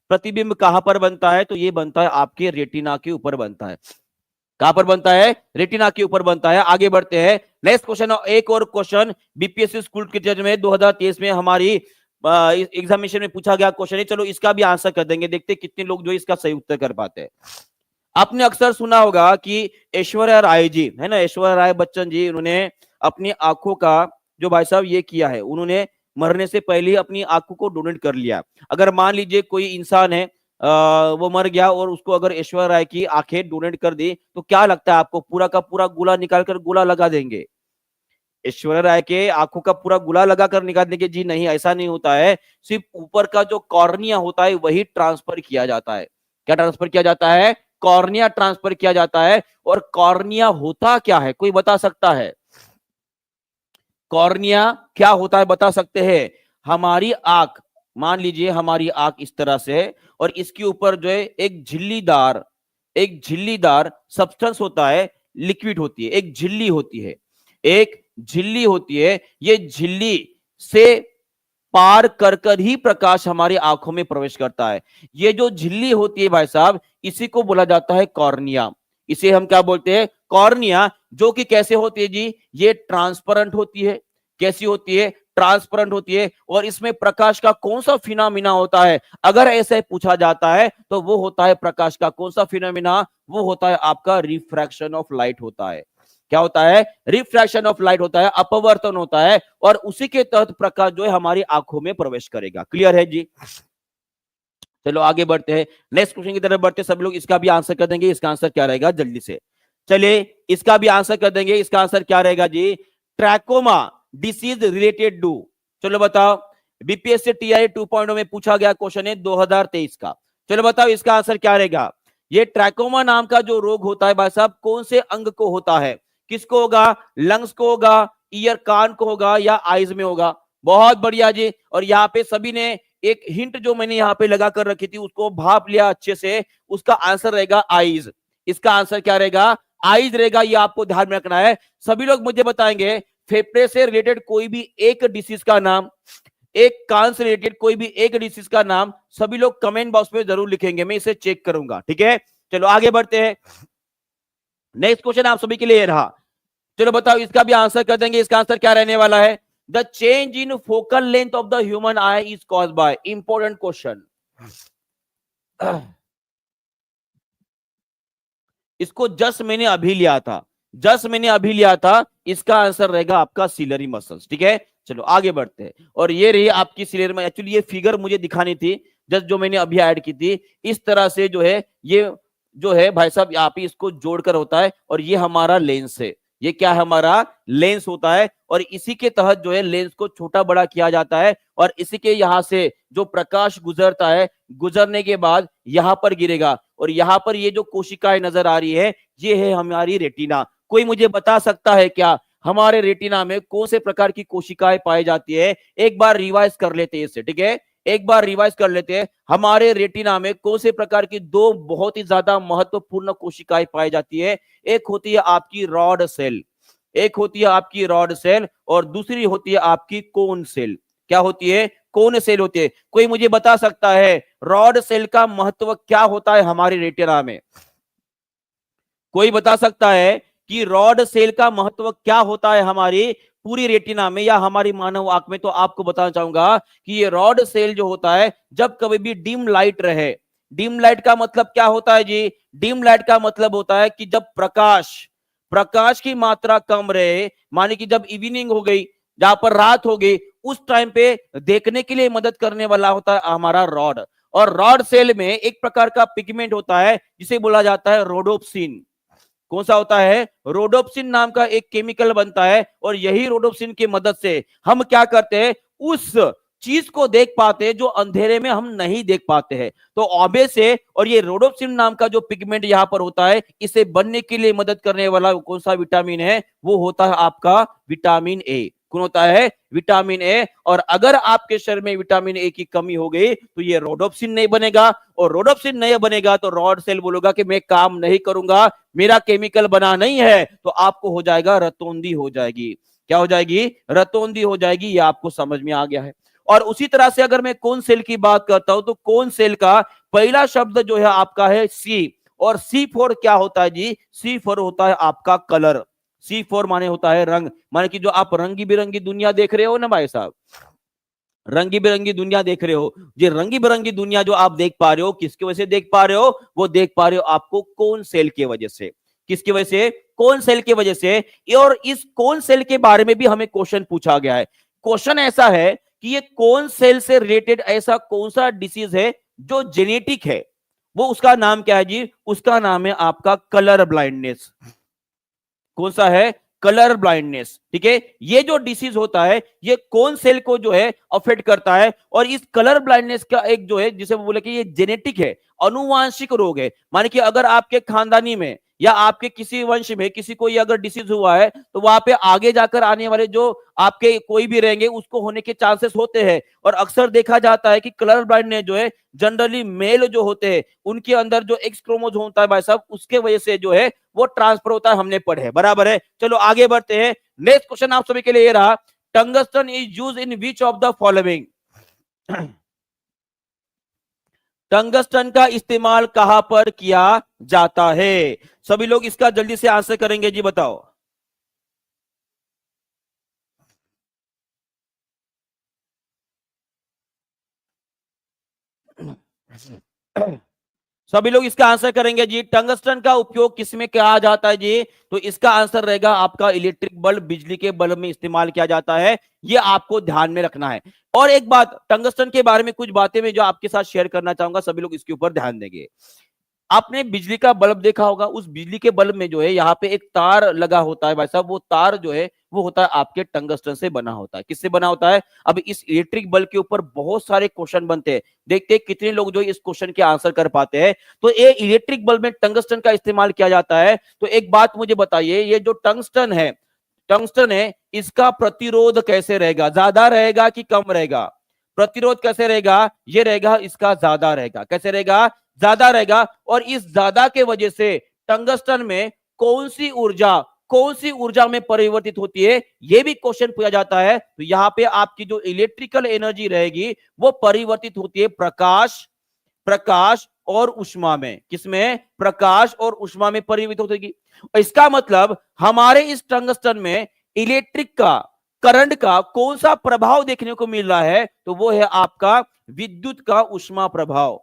प्रतिबिंब कहां पर बनता है? तो ये बनता है आपके रेटिना के ऊपर बनता है। कहां पर बनता है? रेटिना के ऊपर बनता है। आगे बढ़ते हैं, नेक्स्ट क्वेश्चन। एक और क्वेश्चन बीपीएससी स्कूल के जज में 2023 में हमारी एग्जामिनेशन में पूछा गया क्वेश्चन है। चलो इसका भी आंसर कर देंगे, देखते हैं कितने लोग जो इसका सही उत्तर कर पाते हैं। आपने अक्सर सुना होगा कि ऐश्वर्या राय जी है ना, ऐश्वर्या राय बच्चन जी, उन्होंने अपनी आंखों का जो भाई साहब ये किया है, उन्होंने मरने से पहले अपनी आंखों को डोनेट कर लिया। अगर मान लीजिए कोई इंसान है, वो मर गया और उसको अगर ऐश्वर्या राय की आंखें डोनेट कर दी, तो क्या लगता है आपको? पूरा का पूरा गोला निकाल कर गोला लगा देंगे? ऐश्वर्या राय के आंखों का पूरा गोला लगा कर निकाल देंगे? जी नहीं, ऐसा नहीं होता है। सिर्फ ऊपर का जो कॉर्निया होता है वही ट्रांसफर किया जाता है। क्या ट्रांसफर किया जाता है? कॉर्निया ट्रांसफर किया जाता है। और कॉर्निया होता क्या है, कोई बता सकता है? कॉर्निया क्या होता है, बता सकते हैं? हमारी आंख, मान लीजिए हमारी आंख इस तरह से है और इसके ऊपर जो है एक झिल्लीदार सब्सटेंस होता है, लिक्विड होती है, एक झिल्ली होती है, एक झिल्ली होती है। ये झिल्ली से पार कर ही प्रकाश हमारी आंखों में प्रवेश करता है। ये जो झिल्ली होती है भाई साहब, इसी को बोला जाता है कॉर्निया। इसे हम क्या बोलते हैं? कॉर्निया। जो कि कैसे होती है जी? ये ट्रांसपेरेंट होती है। कैसी होती है? ट्रांसपेरेंट होती है। और इसमें प्रकाश का कौन सा फिनोमिना होता है? अगर ऐसे पूछा जाता है तो वो होता है प्रकाश का कौन सा फिनोमिना? वो होता है आपका रिफ्रैक्शन ऑफ लाइट होता है। क्या होता है? रिफ्रैक्शन ऑफ लाइट होता है, अपवर्तन होता है। और उसी के तहत प्रकाश जो है हमारी आंखों में प्रवेश करेगा। क्लियर है जी? चलो आगे बढ़ते हैं, नेक्स्ट क्वेश्चन की तरफ बढ़ते हैं। सब लोग इसका भी आंसर कर देंगे। इसका आंसर क्या रहेगा? जल्दी से चलिए इसका भी आंसर कर देंगे। इसका आंसर क्या रहेगा जी? ट्रैकोमा डिसीज रिलेटेड टू, चलो बताओ। बीपीएससी टीआई 2.0 में पूछा गया क्वेश्चन है 2023 का। चलो बताओ इसका आंसर क्या रहेगा? ये ट्रैकोमा नाम का जो रोग होता है भाई साहब, कौन से अंग को होता है? किसको होगा? लंग्स को होगा, ईयर कान को होगा, या आईज में होगा? बहुत बढ़िया जी। और यहाँ पे सभी ने एक हिंट जो मैंने यहाँ पे लगा कर रखी थी उसको भाप लिया अच्छे से। उसका आंसर रहेगा आईज। इसका आंसर क्या रहेगा? आईज रहेगा। ये आपको ध्यान में रखना है। सभी लोग मुझे बताएंगे फेफड़े से रिलेटेड कोई भी एक डिसीज का नाम, एक कान से रिलेटेड कोई भी एक डिसीज का नाम सभी लोग कमेंट बॉक्स में जरूर लिखेंगे, मैं इसे चेक करूंगा। ठीक है, चलो आगे बढ़ते हैं। नेक्स्ट क्वेश्चन आप सभी के लिए रहा। चलो बताओ इसका भी आंसर कर देंगे। इसका आंसर क्या रहने वाला है? The change in focal length of the human eye is caused by, important question. इसको जस्ट मैंने अभी लिया था। इसका आंसर रहेगा आपका सिलरी मसल्स। ठीक है, चलो आगे बढ़ते हैं। और ये रही आपकी सिलरी में, एक्चुअली ये फिगर मुझे दिखानी थी जस्ट जो मैंने अभी ऐड की थी। इस तरह से जो है ये जो है भाई साहब यहाँ पे इसको जोड़कर होता है। और ये हमारा लेंस है। ये क्या है? हमारा लेंस होता है। और इसी के तहत जो है लेंस को छोटा बड़ा किया जाता है। और इसी के यहां से जो प्रकाश गुजरता है, गुजरने के बाद यहां पर गिरेगा। और यहां पर ये जो कोशिकाएं नजर आ रही है, ये है हमारी रेटिना। कोई मुझे बता सकता है क्या हमारे रेटिना में कौन से प्रकार की कोशिकाएं पाई जाती है? एक बार रिवाइज कर लेते हैं इसे। ठीक है, एक बार रिवाइज कर लेते हैं। हमारे रेटिना में कौन से प्रकार की दो बहुत ही ज्यादा महत्वपूर्ण कोशिकाएं पाई जाती है? एक होती है आपकी रॉड सेल, और दूसरी होती है आपकी कोन सेल। क्या होती है? कोन सेल होती है। कोई मुझे बता सकता है रॉड सेल का महत्व क्या होता है हमारे रेटिना में? कोई बता सकता है कि रॉड सेल का महत्व क्या होता है हमारी पूरी रेटिना में या हमारी मानव आंख में? तो आपको बताना चाहूंगा कि ये रॉड सेल जो होता है, जब कभी भी डिम लाइट रहे, डिम लाइट का मतलब क्या होता है जी? डिम लाइट का मतलब होता है कि जब प्रकाश की मात्रा कम रहे, माने कि जब इवनिंग हो गई, जहां पर रात हो गई, उस टाइम पे देखने के लिए मदद करने वाला होता है हमारा रॉड। और रॉड सेल में एक प्रकार का पिगमेंट होता है जिसे बोला जाता है रोडोप्सिन। कौन सा होता है? रोडोप्सिन नाम का एक केमिकल बनता है। और यही रोडोप्सिन की मदद से हम क्या करते हैं? उस चीज को देख पाते हैं जो अंधेरे में हम नहीं देख पाते हैं। तो ऑब्वियस है, और ये रोडोप्सिन नाम का जो पिगमेंट यहां पर होता है, इसे बनने के लिए मदद करने वाला कौन सा विटामिन है, वो होता है आपका विटामिन ए। कौन होता है? Vitamin A. और अगर आपके शरीर में विटामिन ए की कमी हो गई तो ये रोडोप्सिन नहीं बनेगा, और रोडोप्सिन नहीं बनेगा तो रॉड सेल बोलेगा कि मैं काम नहीं करूंगा, मेरा केमिकल बना नहीं है, तो आपको हो जाएगा रतौंधी हो जाएगी। क्या हो जाएगी? रतौंधी हो जाएगी। ये आपको समझ में आ गया है। और उसी तरह से अगर मैं कोन सेल की बात करता हूं तो कोन सेल का पहला शब्द जो है आपका है सी, और सी फॉर क्या होता है जी? सी फॉर होता है आपका कलर। सी फॉर माने होता है रंग, माने कि जो आप रंगी बिरंगी दुनिया देख रहे हो ना भाई साहब, रंगी बिरंगी दुनिया देख रहे हो, ये रंगी बिरंगी दुनिया जो आप देख पा रहे हो, किसकी वजह से देख पा रहे हो? वो देख पा रहे हो आपको कोन सेल की वजह से। किसकी वजह से? कोन सेल की वजह से। और इस कोन सेल के बारे में भी हमें क्वेश्चन पूछा गया है। क्वेश्चन ऐसा है कि ये कोन सेल से रिलेटेड ऐसा कौन सा डिसीज है जो जेनेटिक है, वो उसका नाम क्या है जी? उसका नाम है आपका कलर ब्लाइंडनेस। कौन सा है? Colour blindness. ठीक है, ये जो डिसीज होता है ये कौन सेल को जो है अफेक्ट करता है, और इस कलर ब्लाइंडनेस का एक जो है जिसे वो बोले कि ये जेनेटिक है, अनुवांशिक रोग है। माने कि अगर आपके खानदानी में या आपके किसी वंश में किसी को ये अगर डिसीज हुआ है तो वहां पे आगे जाकर आने वाले जो आपके कोई भी रहेंगे उसको होने के चांसेस होते हैं। और अक्सर देखा जाता है कि कलर ब्लाइंडनेस जो है जनरली मेल जो होते हैं उनके अंदर जो एक्स क्रोमोसोम होता है भाई साहब, उसके वजह से जो है वो ट्रांसफर होता है, हमने पढ़े हैं। बराबर है। चलो आगे बढ़ते हैं। नेक्स्ट क्वेश्चन आप सभी के लिए ये रहा, tungsten is use in which of the following? Tungsten का इस्तेमाल कहां पर किया जाता है? सभी लोग इसका जल्दी से आंसर करेंगे जी, बताओ। सभी लोग इसका आंसर करेंगे जी। टंगस्टन का उपयोग किसमें किया जाता है जी? तो इसका आंसर रहेगा आपका इलेक्ट्रिक बल्ब, बिजली के बल्ब में इस्तेमाल किया जाता है। ये आपको ध्यान में रखना है। और एक बात टंगस्टन के बारे में कुछ बातें मैं जो आपके साथ शेयर करना चाहूंगा, सभी लोग इसके ऊपर ध्यान देंगे। आपने बिजली का बल्ब देखा होगा, उस बिजली के बल्ब में जो है यहाँ पे एक तार लगा होता है भाई साहब, वो तार जो है वो होता है आपके टंगस्टन से बना होता है। किससे बना होता है? अब इस इलेक्ट्रिक बल्ब के ऊपर बहुत सारे क्वेश्चन बनते हैं, देखते हैं कितने लोग जो इस क्वेश्चन के आंसर कर पाते हैं। तो ये इलेक्ट्रिक बल्ब में टंगस्टन का इस्तेमाल किया जाता है। तो एक बात मुझे बताइए, ये जो टंगस्टन है इसका प्रतिरोध कैसे रहेगा? ज्यादा रहेगा कि कम रहेगा? प्रतिरोध कैसे रहेगा? ये रहेगा इसका ज्यादा रहेगा। कैसे रहेगा? ज्यादा रहेगा। और इस ज्यादा के वजह से टंगस्टन में कौन सी ऊर्जा में परिवर्तित होती है, यह भी क्वेश्चन पूछा जाता है। तो यहां पे आपकी जो इलेक्ट्रिकल एनर्जी रहेगी वो परिवर्तित होती है प्रकाश और ऊष्मा में। किसमें? प्रकाश और ऊष्मा में परिवर्तित होगी। इसका मतलब हमारे इस टंगस्टन में इलेक्ट्रिक का, करंट का कौन सा प्रभाव देखने को मिल रहा है? तो वो है आपका विद्युत का ऊष्मा प्रभाव।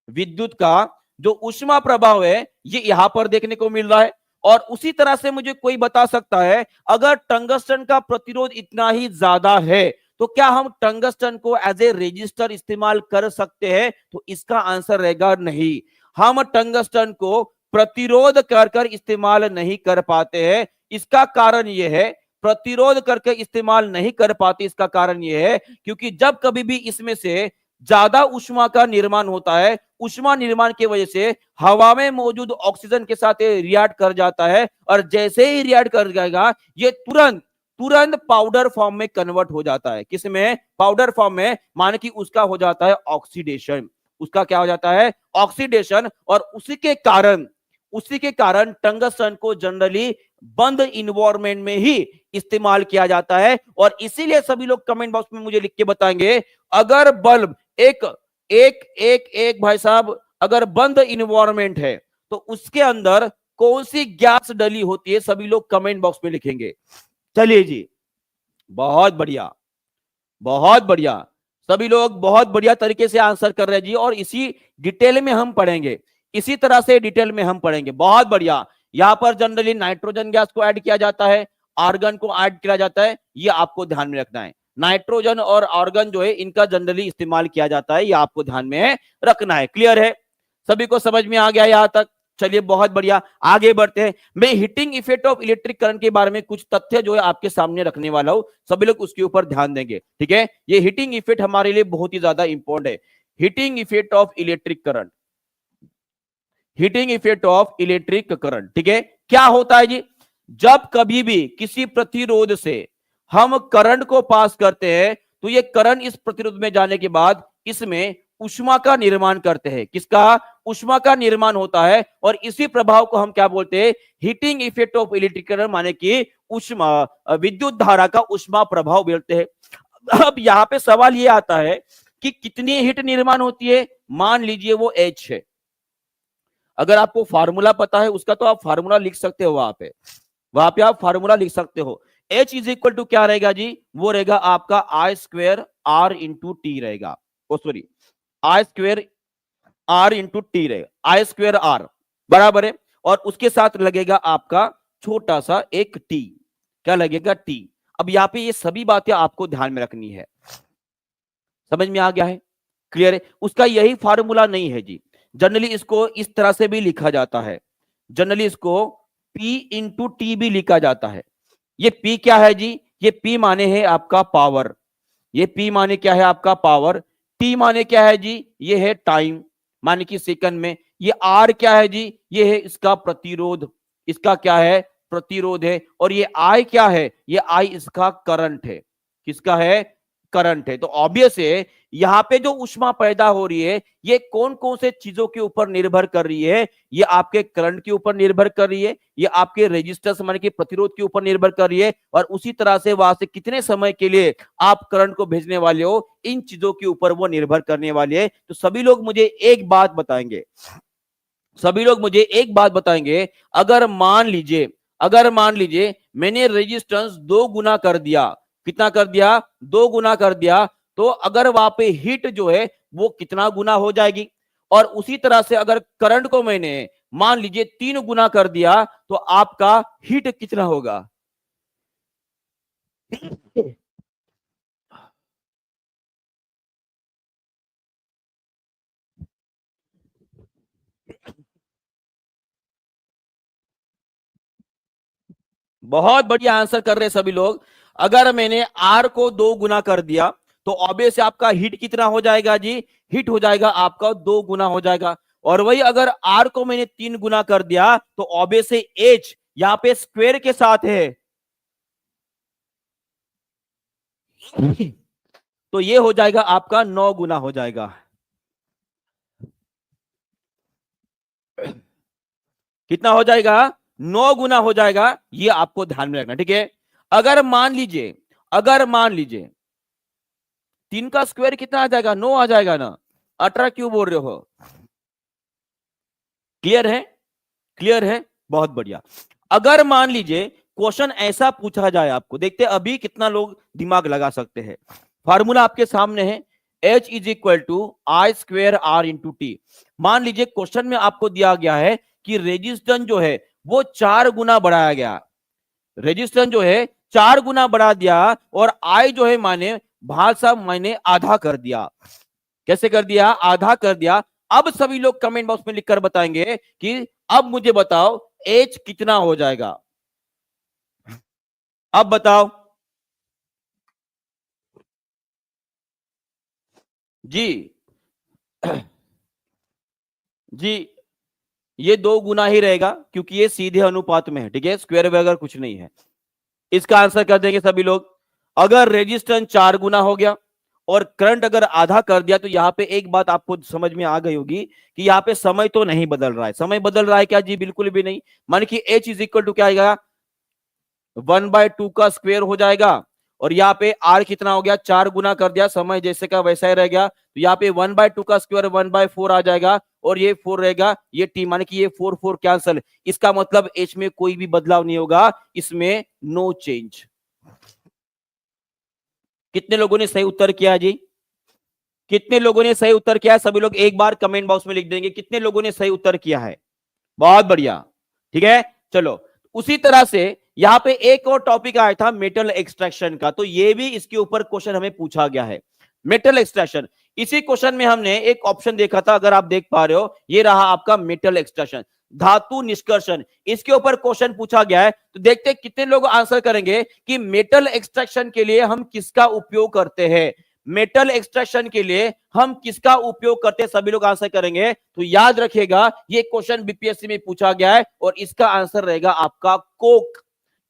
विद्युत का जो ऊष्मा प्रभाव है ये यहां पर देखने को मिल रहा है। और उसी तरह से मुझे कोई बता सकता है, अगर टंगस्टन का प्रतिरोध इतना ही ज्यादा है तो क्या हम टंगस्टन को एज ए रेजिस्टर इस्तेमाल कर सकते हैं? तो इसका आंसर रहेगा नहीं। हम टंगस्टन को प्रतिरोध कर इस्तेमाल नहीं कर पाते हैं। इसका कारण यह है, प्रतिरोध करके इस्तेमाल नहीं कर पाते, इसका कारण यह है क्योंकि जब कभी भी इसमें से ज्यादा ऊष्मा का निर्माण होता है, ऊष्मा निर्माण की वजह से हवा में मौजूद ऑक्सीजन के साथ रिएक्ट कर जाता है, और जैसे ही रिएक्ट कर जाएगा ये तुरंत पाउडर फॉर्म में कन्वर्ट हो जाता है। किसमें? पाउडर फॉर्म में। माने कि उसका हो जाता है ऑक्सीडेशन। उसका क्या हो जाता है? ऑक्सीडेशन। और उसी के कारण टंगस्टन को जनरली बंद इन्वायरमेंट में ही इस्तेमाल किया जाता है। और इसीलिए सभी लोग कमेंट बॉक्स में मुझे लिख के बताएंगे, अगर बल्ब एक भाई साहब अगर बंद इन्वायरमेंट है तो उसके अंदर कौन सी गैस डली होती है? सभी लोग कमेंट बॉक्स में लिखेंगे। चलिए जी, बहुत बढ़िया, बहुत बढ़िया। सभी लोग बहुत बढ़िया तरीके से आंसर कर रहे हैं जी, और इसी डिटेल में हम पढ़ेंगे, इसी तरह से डिटेल में हम पढ़ेंगे। बहुत बढ़िया। यहां पर जनरली नाइट्रोजन गैस को ऐड किया जाता है, आर्गन को ऐड किया जाता है, ये आपको ध्यान में रखना है। नाइट्रोजन और आर्गन जो है इनका जनरली इस्तेमाल किया जाता है, ये आपको ध्यान में रखना है। क्लियर है? सभी को समझ में आ गया यहां तक? चलिए बहुत बढ़िया, आगे बढ़ते हैं। मैं heating effect of electric current के बारे में कुछ तथ्य जो है आपके सामने रखने वाला हूं, सभी लोग उसके ऊपर ध्यान देंगे, ठीक है। ये हीटिंग इफेक्ट हमारे लिए बहुत ही ज्यादा इंपॉर्टेंट है। Heating effect of electric current, heating effect of electric current, ठीक है। क्या होता है जी, जब कभी भी किसी प्रतिरोध से हम करंट को पास करते हैं तो ये करंट इस प्रतिरोध में जाने के बाद इसमें ऊष्मा का निर्माण करते हैं। किसका? ऊष्मा का निर्माण होता है, और इसी प्रभाव को हम क्या बोलते हैं? Heating effect of electric current, माने कि ऊष्मा, विद्युत धारा का ऊष्मा प्रभाव बोलते हैं। अब यहां पे सवाल ये आता है कि कितनी हीट निर्माण होती है। मान लीजिए वो H है, अगर आपको फार्मूला पता है उसका तो आप फार्मूला लिख सकते हो, वहां पे आप फार्मूला लिख सकते हो। H इज इक्वल टू क्या रहेगा जी? वो रहेगा आपका I square R into T रहेगा, oh sorry, I square R into T रहेगा, आई स्क्वेयर आर बराबर है, और उसके साथ लगेगा आपका छोटा सा एक टी, क्या लगेगा? टी। अब यहाँ पे ये सभी बातें आपको ध्यान में रखनी है, समझ में आ गया है? क्लियर है? उसका यही फार्मूला नहीं है जी, जनरली इसको इस तरह से भी लिखा जाता है, जनरली इसको P इंटू टी भी लिखा जाता है। ये P क्या है जी? ये P माने है आपका पावर, ये P माने क्या है आपका? पावर। T माने क्या है जी? ये है टाइम, माने कि सेकंड में। ये R क्या है जी? ये है इसका प्रतिरोध, इसका क्या है? प्रतिरोध है। और ये I क्या है? ये I इसका करंट है, किसका है? करंट है। तो ऑब्वियस है यहां पे जो ऊष्मा पैदा हो रही है ये कौन कौन से चीजों के ऊपर निर्भर कर रही है? ये आपके करंट के ऊपर निर्भर कर रही है, ये आपके रेजिस्टेंस माने कि प्रतिरोध के ऊपर निर्भर कर रही है, और उसी तरह से वहां से कितने समय के लिए आप करंट को भेजने वाले हो, इन चीजों के ऊपर वो निर्भर करने वाली है। तो सभी लोग मुझे एक बात बताएंगे, सभी लोग मुझे एक बात बताएंगे, अगर मान लीजिए मैंने रेजिस्टेंस 2 गुना कर दिया, कितना कर दिया? 2 गुना कर दिया, तो अगर वहां पे हीट जो है वो कितना गुना हो जाएगी? और उसी तरह से अगर करंट को मैंने मान लीजिए 3 गुना कर दिया तो आपका हीट कितना होगा? बहुत बढ़िया आंसर कर रहे हैं सभी लोग। अगर मैंने आर को 2 गुना कर दिया तो ऑब्वियस आपका हीट कितना हो जाएगा जी? हीट हो जाएगा आपका 2 गुना हो जाएगा। और वही अगर आर को मैंने 3 गुना कर दिया तो ऑब्वियस एच यहां पे स्क्वायर के साथ है, तो ये हो जाएगा आपका 9 गुना हो जाएगा। कितना हो जाएगा? 9 गुना हो जाएगा, ये आपको ध्यान में रखना, ठीक है। अगर मान लीजिए 3 का स्क्वायर कितना आ जाएगा? 9 आ जाएगा ना। 18 क्यों बोल रहे हो? क्लियर है? क्लियर है? बहुत बढ़िया। अगर मान लीजिए क्वेश्चन ऐसा पूछा जाए आपको, देखते हैं अभी कितना लोग दिमाग लगा सकते हैं। फार्मूला आपके सामने है, H is equal to I square R into T. मान लीजिए क्वेश्चन में आपको दिया गया है कि रेजिस्टेंस जो है वो 4 गुना बढ़ाया गया, रेजिस्टेंस जो है 4 गुना बढ़ा दिया, और आई जो है माने भाषा मैंने आधा कर दिया। कैसे कर दिया? आधा कर दिया। अब सभी लोग कमेंट बॉक्स में लिखकर बताएंगे कि अब मुझे बताओ एच कितना हो जाएगा? अब बताओ जी। जी ये 2 गुना ही रहेगा क्योंकि ये सीधे अनुपात में है, ठीक है, स्क्वायर वगैरह कुछ नहीं है। इसका आंसर कर देंगे सभी लोग। अगर रेजिस्टेंस 4 गुना हो गया और करंट अगर आधा कर दिया तो यहां पे एक बात आपको समझ में आ गई होगी कि यहाँ पे समय तो नहीं बदल रहा है। समय बदल रहा है क्या जी? बिल्कुल भी नहीं। मान कि H इज इक्वल टू क्या आएगा? 1/2 का स्क्वायर हो जाएगा, और यहाँ पे R कितना हो गया? 4 गुना कर दिया, समय जैसे का वैसा ही रह गया, तो यहाँ पे 1/2 का स्क्वायर 1/4 आ जाएगा, और ये 4 रहेगा, ये T माने कि ये 4 कैंसल। इसका मतलब H में कोई भी बदलाव नहीं होगा, इसमें नो चेंज। कितने लोगों ने सही उत्तर किया जी? कितने लोगों ने सही उत्तर किया है? सभी लोग एक बार कमेंट बॉक्स में लिख देंगे कितने लोगों ने सही उत्तर किया है। बहुत बढ़िया, ठीक है। चलो उसी तरह से यहां पे एक और टॉपिक आया था मेटल एक्सट्रैक्शन का, तो ये भी इसके ऊपर क्वेश्चन हमें पूछा गया है, मेटल एक्सट्रैक्शन। इसी क्वेश्चन में हमने एक ऑप्शन देखा था, अगर आप देख पा रहे हो, ये रहा आपका मेटल एक्सट्रैक्शन। धातु निष्कर्षण, इसके ऊपर क्वेश्चन पूछा गया है। तो देखते हैं कितने लोग आंसर करेंगे कि मेटल एक्सट्रैक्शन के लिए हम किसका उपयोग करते हैं। मेटल एक्सट्रैक्शन के लिए हम किसका उपयोग करते हैं, सभी लोग आंसर करेंगे। तो याद रखिएगा ये क्वेश्चन बीपीएससी में पूछा गया है और इसका आंसर रहेगा आपका कोक।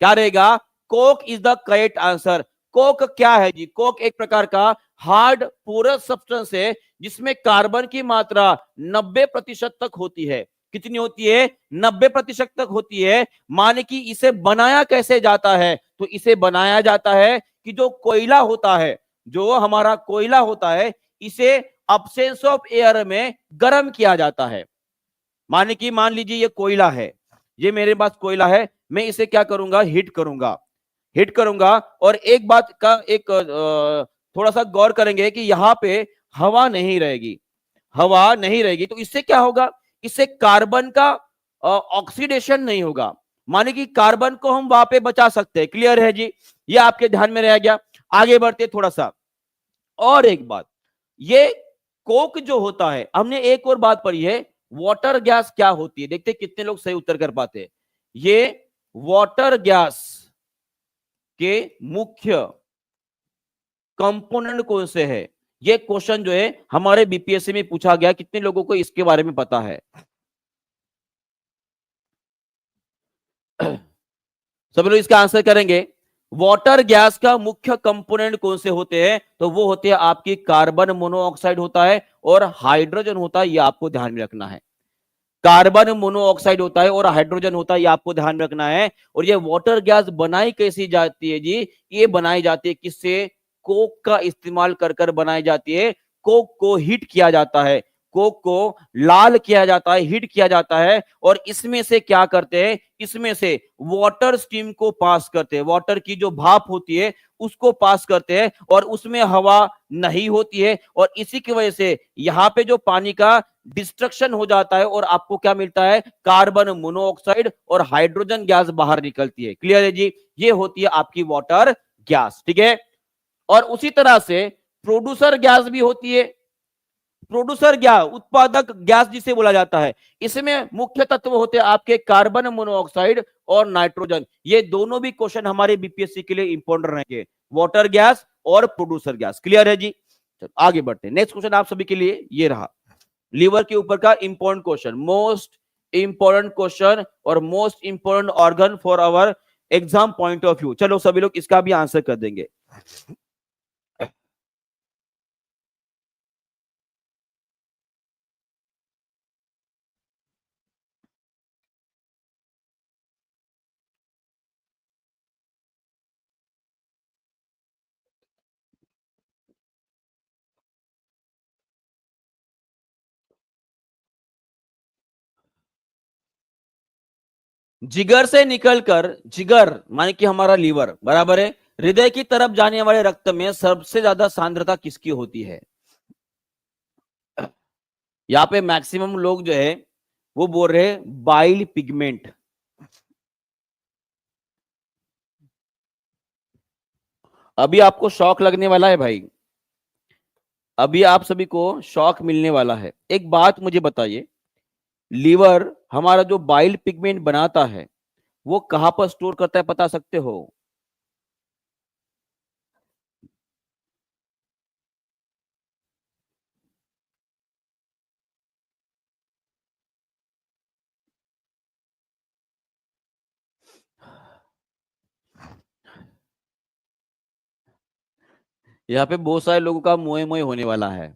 क्या रहेगा? Coke is the correct answer. Coke क्या है जी? कोक एक प्रकार का हार्ड पोरस सब्सटेंस है जिसमें कार्बन की मात्रा 90% तक होती है। कितनी होती है? 90% तक होती है। माने कि इसे बनाया कैसे जाता है? तो इसे बनाया जाता है कि जो कोयला होता है, जो हमारा कोयला होता है, इसे अब्सेंस ऑफ एयर में गर्म किया जाता है। माने कि मान लीजिए ये कोयला है, ये मेरे पास कोयला है, मैं इसे क्या करूंगा? हिट करूंगा, हिट करूंगा। और एक बात का एक थोड़ा सा गौर करेंगे कि यहां पे हवा नहीं रहेगी, हवा नहीं रहेगी। तो इससे क्या होगा? इससे कार्बन का ऑक्सीडेशन नहीं होगा। माने कि कार्बन को हम वहां पे बचा सकते हैं। क्लियर है जी? ये आपके ध्यान में रह गया। आगे बढ़ते थोड़ा सा। और एक बात, ये कोक जो होता है, हमने एक और बात पढ़ी है, वाटर गैस क्या होती है। देखते कितने लोग सही उत्तर कर पाते हैं। ये वाटर गैस के मुख्य कंपोनेंट कौन से है? ये क्वेश्चन जो है हमारे बीपीएससी में पूछा गया। कितने लोगों को इसके बारे में पता है? सब लोग इसका आंसर करेंगे। वाटर गैस का मुख्य कंपोनेंट कौन से होते हैं? तो वो होते हैं आपकी कार्बन मोनोऑक्साइड होता है और हाइड्रोजन होता है। ये आपको ध्यान में रखना है। कार्बन मोनोऑक्साइड होता है और हाइड्रोजन होता है, ये आपको ध्यान रखना है। और ये वाटर गैस बनाई कैसी जाती है जी? ये बनाई जाती है किससे? कोक का इस्तेमाल कर कर बनाई जाती है। कोक को हीट किया जाता है, कोक को लाल किया जाता है, हीट किया जाता है। और इसमें से क्या करते हैं? इसमें से वाटर स्टीम को पास करते हैं। वाटर की जो भाप होती है उसको पास करते हैं और उसमें हवा नहीं होती है। और इसी की वजह से यहां पे जो पानी का डिस्ट्रक्शन हो जाता है और आपको क्या मिलता है? कार्बन मोनोऑक्साइड और हाइड्रोजन गैस बाहर निकलती है। क्लियर है जी? ये होती है आपकी वाटर गैस। ठीक है। और उसी तरह से प्रोड्यूसर गैस भी होती है। प्रोड्यूसर गैस, उत्पादक गैस जिसे बोला जाता है, इसमें मुख्य तत्व होते हैं आपके कार्बन मोनोऑक्साइड और नाइट्रोजन। ये दोनों भी क्वेश्चन हमारे बीपीएससी के लिए इंपॉर्टेंट रहेंगे, वाटर गैस और प्रोड्यूसर गैस। क्लियर है जी? चलो आगे बढ़ते हैं। नेक्स्ट क्वेश्चन आप सभी के लिए ये रहा, लीवर के ऊपर का important question, most important question और most important organ for our exam point of view. चलो सभी लोग इसका भी आंसर कर देंगे। जिगर से निकलकर, जिगर माने कि हमारा लीवर बराबर है, हृदय की तरफ जाने वाले रक्त में सबसे ज्यादा सांद्रता किसकी होती है? यहाँ पे मैक्सिमम लोग जो है वो बोल रहे हैं बाइल पिगमेंट। अभी आपको शौक लगने वाला है भाई, अभी आप सभी को शौक मिलने वाला है। एक बात मुझे बताइए, लीवर हमारा जो बाइल पिगमेंट बनाता है वो कहां पर स्टोर करता है, बता सकते हो? यहाँ पे बहुत सारे लोगों का मोए मोए होने वाला है।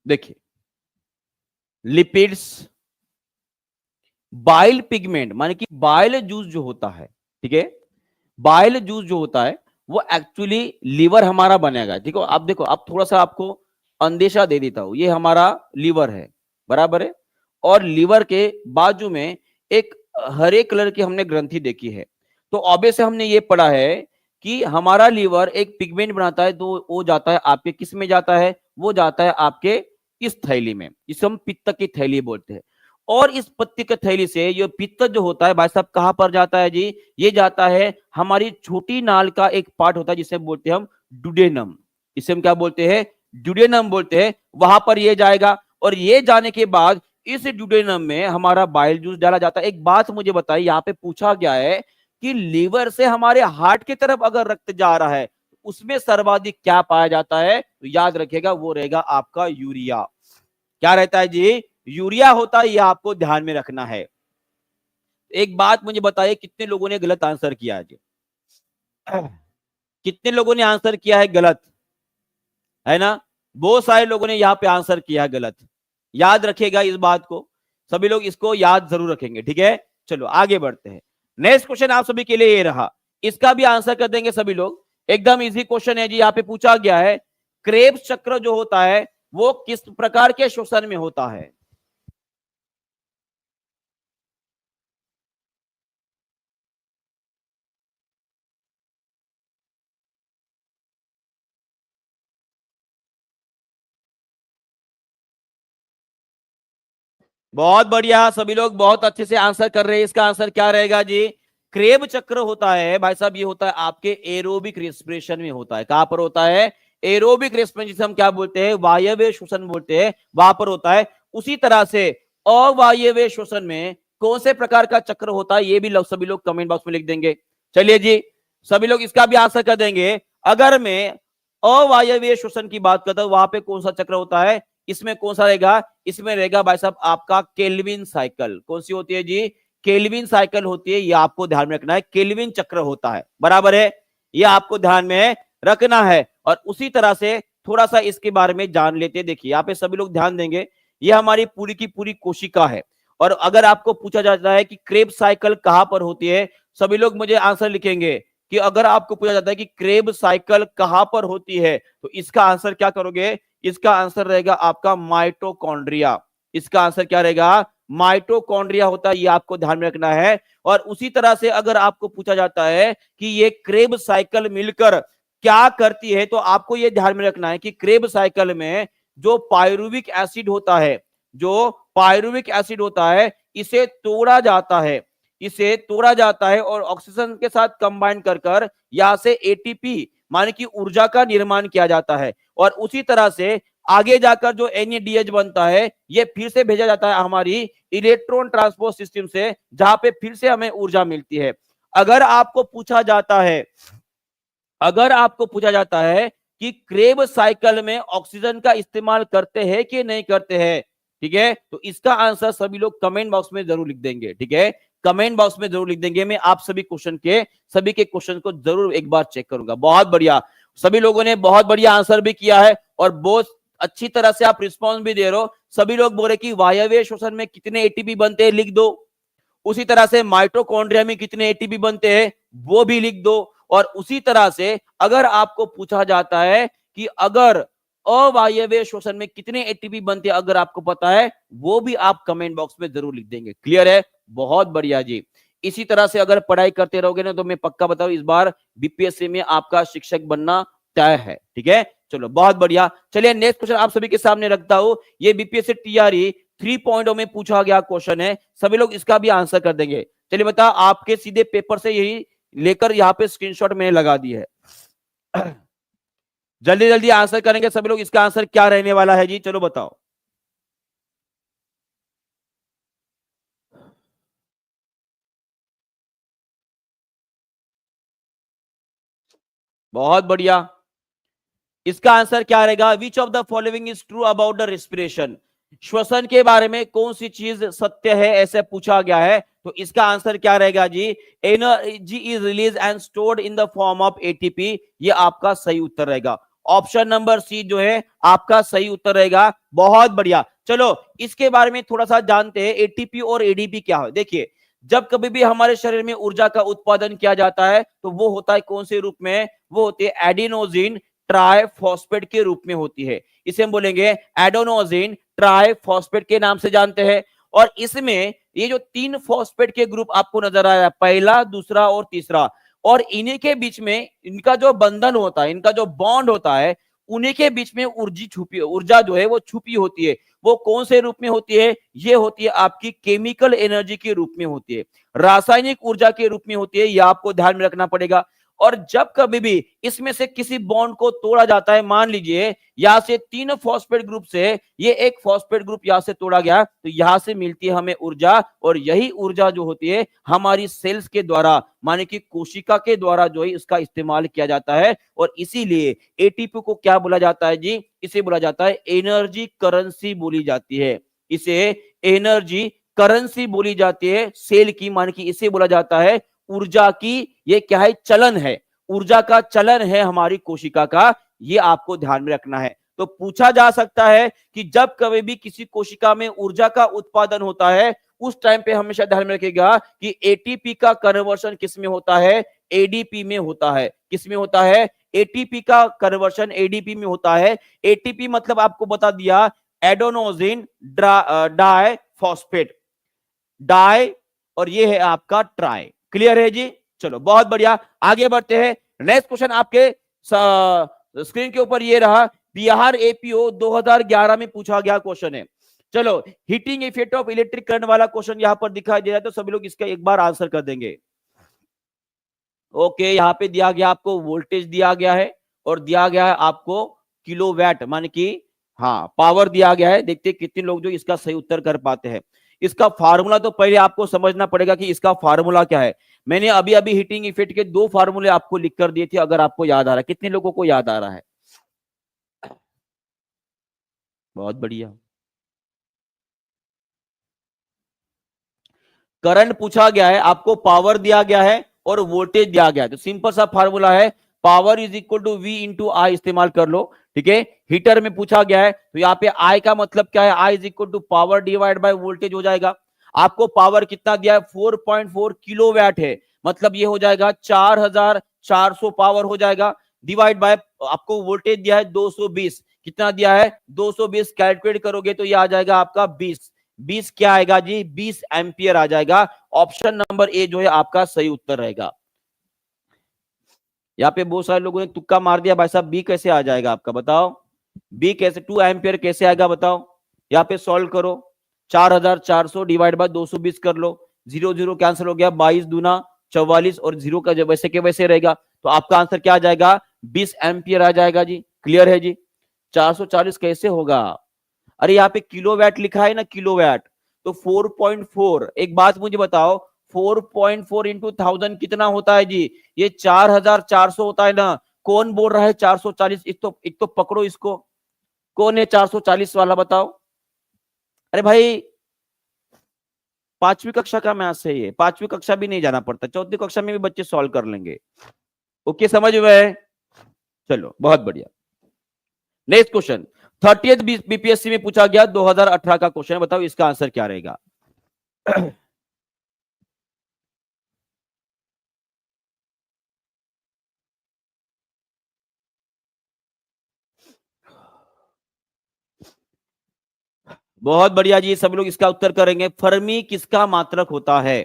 देखिए, लिपिड्स, बाइल पिगमेंट माने कि बाइल जूस जो होता है, ठीक है, बाइल जूस जो होता है वो एक्चुअली लीवर हमारा बनेगा। ठीक है, आप देखो, आप थोड़ा सा आपको अंदेशा दे देता हूं, ये हमारा लीवर है, बराबर है। और लीवर के बाजू में एक हरे कलर की हमने ग्रंथि देखी है। तो ऑब्वियस हमने ये पढ़ा है कि हमारा लीवर एक पिगमेंट बनाता है, तो वो जाता है आपके किस में जाता है? वो जाता है आपके इस थैली में, जिसे हम पित्त की थैली बोलते हैं। और इस पत्ती की थैली से ये पित्त जो होता है भाई साहब कहां पर जाता है जी? ये जाता है हमारी छोटी नाल का एक पार्ट होता है जिसे बोलते हैं हम डुडेनम। इसे हम क्या बोलते हैं? ड्यूडेनम बोलते हैं। वहां पर ये जाएगा और ये जाने के बाद इस ड्यूडेनम में हमारा बाइल जूस डाला जाता है। एक बात मुझे बताइए, यहाँ पे पूछा गया है कि लीवर से हमारे हार्ट की तरफ अगर रक्त जा रहा है उसमें सर्वाधिक क्या पाया जाता है, तो याद रखिएगा वो रहेगा आपका यूरिया। क्या रहता है जी? यूरिया होता है, ये आपको ध्यान में रखना है। एक बात मुझे बताइए, कितने लोगों ने गलत आंसर किया है जी? कितने लोगों ने आंसर किया है गलत? है ना, बहुत सारे लोगों ने यहाँ पे आंसर किया है गलत। याद रखिएगा इस बात को, सभी लोग इसको याद जरूर रखेंगे, ठीक है। चलो आगे बढ़ते हैं। नेक्स्ट क्वेश्चन आप सभी के लिए ये रहा, इसका भी आंसर कर देंगे सभी लोग। एकदम इजी क्वेश्चन है जी। यहाँ पे पूछा गया है क्रेब्स चक्र जो होता है वो किस प्रकार के श्वसन में होता है? बहुत बढ़िया, सभी लोग बहुत अच्छे से आंसर कर रहे हैं। इसका आंसर क्या रहेगा जी? क्रेब चक्र होता है भाई साहब, ये होता है आपके एरोबिक रेस्पिरेशन में होता है। कहां पर होता है? एरोबिक रेस्पिरेशन, जिसे हम क्या बोलते हैं, वायव्य श्वसन बोलते हैं, वहां पर होता है। उसी तरह से अवायव्य श्वसन में कौन से प्रकार का चक्र होता है, ये भी लोग सभी लोग कमेंट बॉक्स में लिख देंगे। चलिए जी, सभी लोग इसका भी आंसर कर देंगे। अगर मैं अवायवीय श्वसन की बात करता हूं वहां पे कौन सा चक्र होता है, इसमें कौन सा रहेगा? इसमें रहेगा भाई साहब आपका केल्विन साइकिल। कौन सी होती है जी? केल्विन साइकिल होती है, ये आपको ध्यान में रखना है। केल्विन चक्र होता है, बराबर है, ये आपको ध्यान में रखना है। और उसी तरह से थोड़ा सा इसके बारे में जान लेते हैं। देखिए यहाँ पे सभी लोग ध्यान देंगे, ये हमारी पूरी की पूरी कोशिका है। और अगर आपको पूछा जाता है कि क्रेब्स साइकिल कहां पर होती है, सभी लोग मुझे आंसर लिखेंगे कि अगर आपको पूछा जाता है कि क्रेब्स साइकिल कहां पर होती है, तो इसका आंसर क्या करोगे? इसका आंसर रहेगा आपका माइटोकॉन्ड्रिया। इसका आंसर क्या रहेगा? माइटोकॉन्ड्रिया होता है, ये आपको ध्यान में रखना है। और उसी तरह से अगर आपको पूछा जाता है कि ये क्रेब साइकिल मिलकर क्या करती है, तो आपको ये ध्यान में रखना है कि क्रेब साइकिल में जो पायरुविक एसिड होता है, जो पायरुविक एसिड होता है, इसे तोड़ा जाता है, इसे तोड़ा जाता है और ऑक्सीजन के साथ कंबाइन कर कर यहां से एटीपी माने कि ऊर्जा का निर्माण किया जाता है। और उसी तरह से आगे जाकर जो NADH बनता है, ये फिर से भेजा जाता है हमारी इलेक्ट्रॉन ट्रांसपोर्ट सिस्टम से, जहां पे फिर से हमें ऊर्जा मिलती है। अगर आपको पूछा जाता है, अगर आपको पूछा जाता है कि क्रेब साइकिल में ऑक्सीजन का इस्तेमाल करते हैं कि नहीं करते हैं, ठीक है, तो इसका आंसर सभी लोग कमेंट बॉक्स में जरूर लिख देंगे, ठीक है, कमेंट बॉक्स में जरूर लिख देंगे। मैं आप सभी के क्वेश्चन को जरूर एक बार चेक करूंगा। बहुत बढ़िया, सभी लोगों ने बहुत बढ़िया आंसर भी किया है और बहुत अच्छी तरह से आप रिस्पॉन्स भी दे रहे हो। सभी लोग बोल रहे कि वायव्य श्वसन में कितने एटीपी बनते हैं, लिख दो। उसी तरह से माइटोकॉन्ड्रिया में कितने एटीपी बनते हैं, वो भी लिख दो। और उसी तरह से अगर आपको पूछा जाता है कि अगर अवायवीय श्वसन में कितने एटीपी बनते हैं, अगर आपको पता है, वो भी आप कमेंट बॉक्स में जरूर लिख देंगे। क्लियर है? बहुत बढ़िया जी। इसी तरह से अगर पढ़ाई करते रहोगे ना, तो मैं पक्का बताऊं इस बार बीपीएससी में आपका शिक्षक बनना तय है, ठीक है। चलो बहुत बढ़िया, चलिए नेक्स्ट क्वेश्चन आप सभी के सामने रखता हूं। ये बीपीएससी टीआरई 3.0 में पूछा गया क्वेश्चन है, सभी लोग इसका भी आंसर कर देंगे। चलिए बता, आपके सीधे पेपर से यही लेकर यहाँ पे स्क्रीनशॉट मैंने लगा दी है। जल्दी जल्दी आंसर करेंगे सभी लोग, इसका आंसर क्या रहने वाला है जी? चलो बताओ। बहुत बढ़िया, इसका आंसर क्या रहेगा? विच of the following is true about the respiration? श्वसन के बारे में कौन सी चीज सत्य है, ऐसे पूछा गया है। तो इसका आंसर क्या रहेगा जी? Energy is release and stored in the form of ATP, ये आपका सही उत्तर रहेगा। ऑप्शन नंबर सी जो है आपका सही उत्तर रहेगा। बहुत बढ़िया, चलो इसके बारे में थोड़ा सा जानते हैं, एटीपी और एडीपी क्या है। देखिए, जब कभी भी हमारे शरीर में ऊर्जा का उत्पादन किया जाता है, तो वो होता है कौन से रूप में? वो होती है एडिनोजिन ट्राइफॉस्फेट के रूप में होती है। इसे हम बोलेंगे एडोनोजिन ट्राइफॉस्फेट के नाम से जानते हैं। और इसमें ये जो 3 फॉस्फेट के ग्रुप आपको नजर आ रहा है, पहला, दूसरा और तीसरा, और इन्हीं के बीच में इनका जो बंधन होता है, इनका जो बॉन्ड होता है, उन्हीं के बीच में ऊर्जा जो है वो छुपी होती है। वो कौन से रूप में होती है? ये होती है आपकी केमिकल एनर्जी के रूप में होती है, रासायनिक ऊर्जा के रूप में होती है, ये आपको ध्यान में रखना पड़ेगा। और जब कभी भी इसमें से किसी बॉन्ड को तोड़ा जाता है, मान लीजिए यहां से 3 फॉस्फेट ग्रुप से ये एक फॉस्फेट ग्रुप यहां से तोड़ा गया, तो यहां से मिलती है हमें ऊर्जा, और यही ऊर्जा जो होती है हमारी सेल्स के द्वारा, माने कि कोशिका के द्वारा जो है इसका इस्तेमाल किया जाता है। और इसीलिए एटीपी को क्या बोला जाता है जी? इसे बोला जाता है एनर्जी करेंसी बोली जाती है। इसे एनर्जी करेंसी बोली जाती है सेल की, मान की इसे बोला जाता है ऊर्जा की, ये क्या है? चलन है, ऊर्जा का चलन है हमारी कोशिका का, ये आपको ध्यान में रखना है। तो पूछा जा सकता है कि जब कभी भी किसी कोशिका में ऊर्जा का उत्पादन होता है, उस टाइम पे हमेशा ध्यान में रखिएगा कि एटीपी का कन्वर्शन किस में होता है? एडीपी में होता है। किस में होता है? एटीपी का कन्वर्शन एडीपी में होता है। एटीपी मतलब आपको बता दिया एडोनोसिन डाई फॉस्फेट, डाई, और ये है आपका ट्राई। क्लियर है जी? चलो बहुत बढ़िया, आगे बढ़ते हैं। नेक्स्ट क्वेश्चन आपके स्क्रीन के ऊपर ये रहा, बिहार एपीओ 2011 में पूछा गया क्वेश्चन है। चलो, heating effect of electric current वाला क्वेश्चन यहां पर दिखाई दे रहा है, तो सभी लोग इसका एक बार आंसर कर देंगे। ओके, यहां पे दिया गया आपको वोल्टेज दिया गया है, और दिया गया है आपको किलोवाट, मान की हाँ पावर दिया गया है। देखते हैं कितने लोग जो इसका सही उत्तर कर पाते हैं। इसका फार्मूला तो पहले आपको समझना पड़ेगा कि इसका फार्मूला क्या है। मैंने अभी अभी हीटिंग इफेक्ट के 2 फार्मूले आपको लिख कर दिए थे, अगर आपको याद आ रहा है। कितने लोगों को याद आ रहा है? बहुत बढ़िया। करंट पूछा गया है, आपको पावर दिया गया है और वोल्टेज दिया गया है, तो सिंपल सा फार्मूला है power is equal to V into I, इस्तेमाल कर लो। ठीक है, हीटर में पूछा गया है तो यहाँ पे आई का मतलब क्या है? I is equal to power divide by voltage हो जाएगा। आपको पावर कितना दिया है? 4.4 किलोवाट है, मतलब ये हो जाएगा 4400 पावर हो जाएगा, डिवाइड बाय आपको वोल्टेज दिया है 220। कितना दिया है? 220। कैलकुलेट करोगे तो ये आ जाएगा आपका 20। 20 क्या आएगा जी? 20 एम्पियर आ जाएगा। ऑप्शन नंबर ए जो है आपका सही उत्तर रहेगा। यहाँ पे बहुत सारे लोगों ने तुक्का मार दिया, भाई साहब बी कैसे आ जाएगा आपका? बताओ बी कैसे, 2 एम्पियर कैसे आएगा बताओ? यहाँ पे सॉल्व करो, 4400 डिवाइड बाय 220 कर लो, 0 0 कैंसिल हो गया, 22 दूना 44, और 0 का जब वैसे के वैसे रहेगा, तो आपका आंसर क्या आ जाएगा? 20 एम्पियर आ जाएगा जी। क्लियर है जी? 440 कैसे होगा? अरे यहाँ पे किलोवाट लिखा है ना, किलोवाट, तो 4.4, एक बात मुझे बताओ, 4.4 इंटू 1000 कितना होता है जी? ये 4400 होता है ना। कौन बोल रहा है 440? एक तो पकड़ो इसको, कौन है 440 वाला बताओ? अरे भाई 5वीं कक्षा का मैथ्स है ये, 5वीं कक्षा भी नहीं जाना पड़ता, 4वीं कक्षा में भी बच्चे सॉल्व कर लेंगे। ओके, समझ में? चलो बहुत बढ़िया। नेक्स्ट क्वेश्चन 30th बीपीएससी में पूछा गया 2018 का क्वेश्चन है, बताओ इसका आंसर क्या रहेगा? बहुत बढ़िया जी, सब लोग इसका उत्तर करेंगे। फर्मी किसका मात्रक होता है?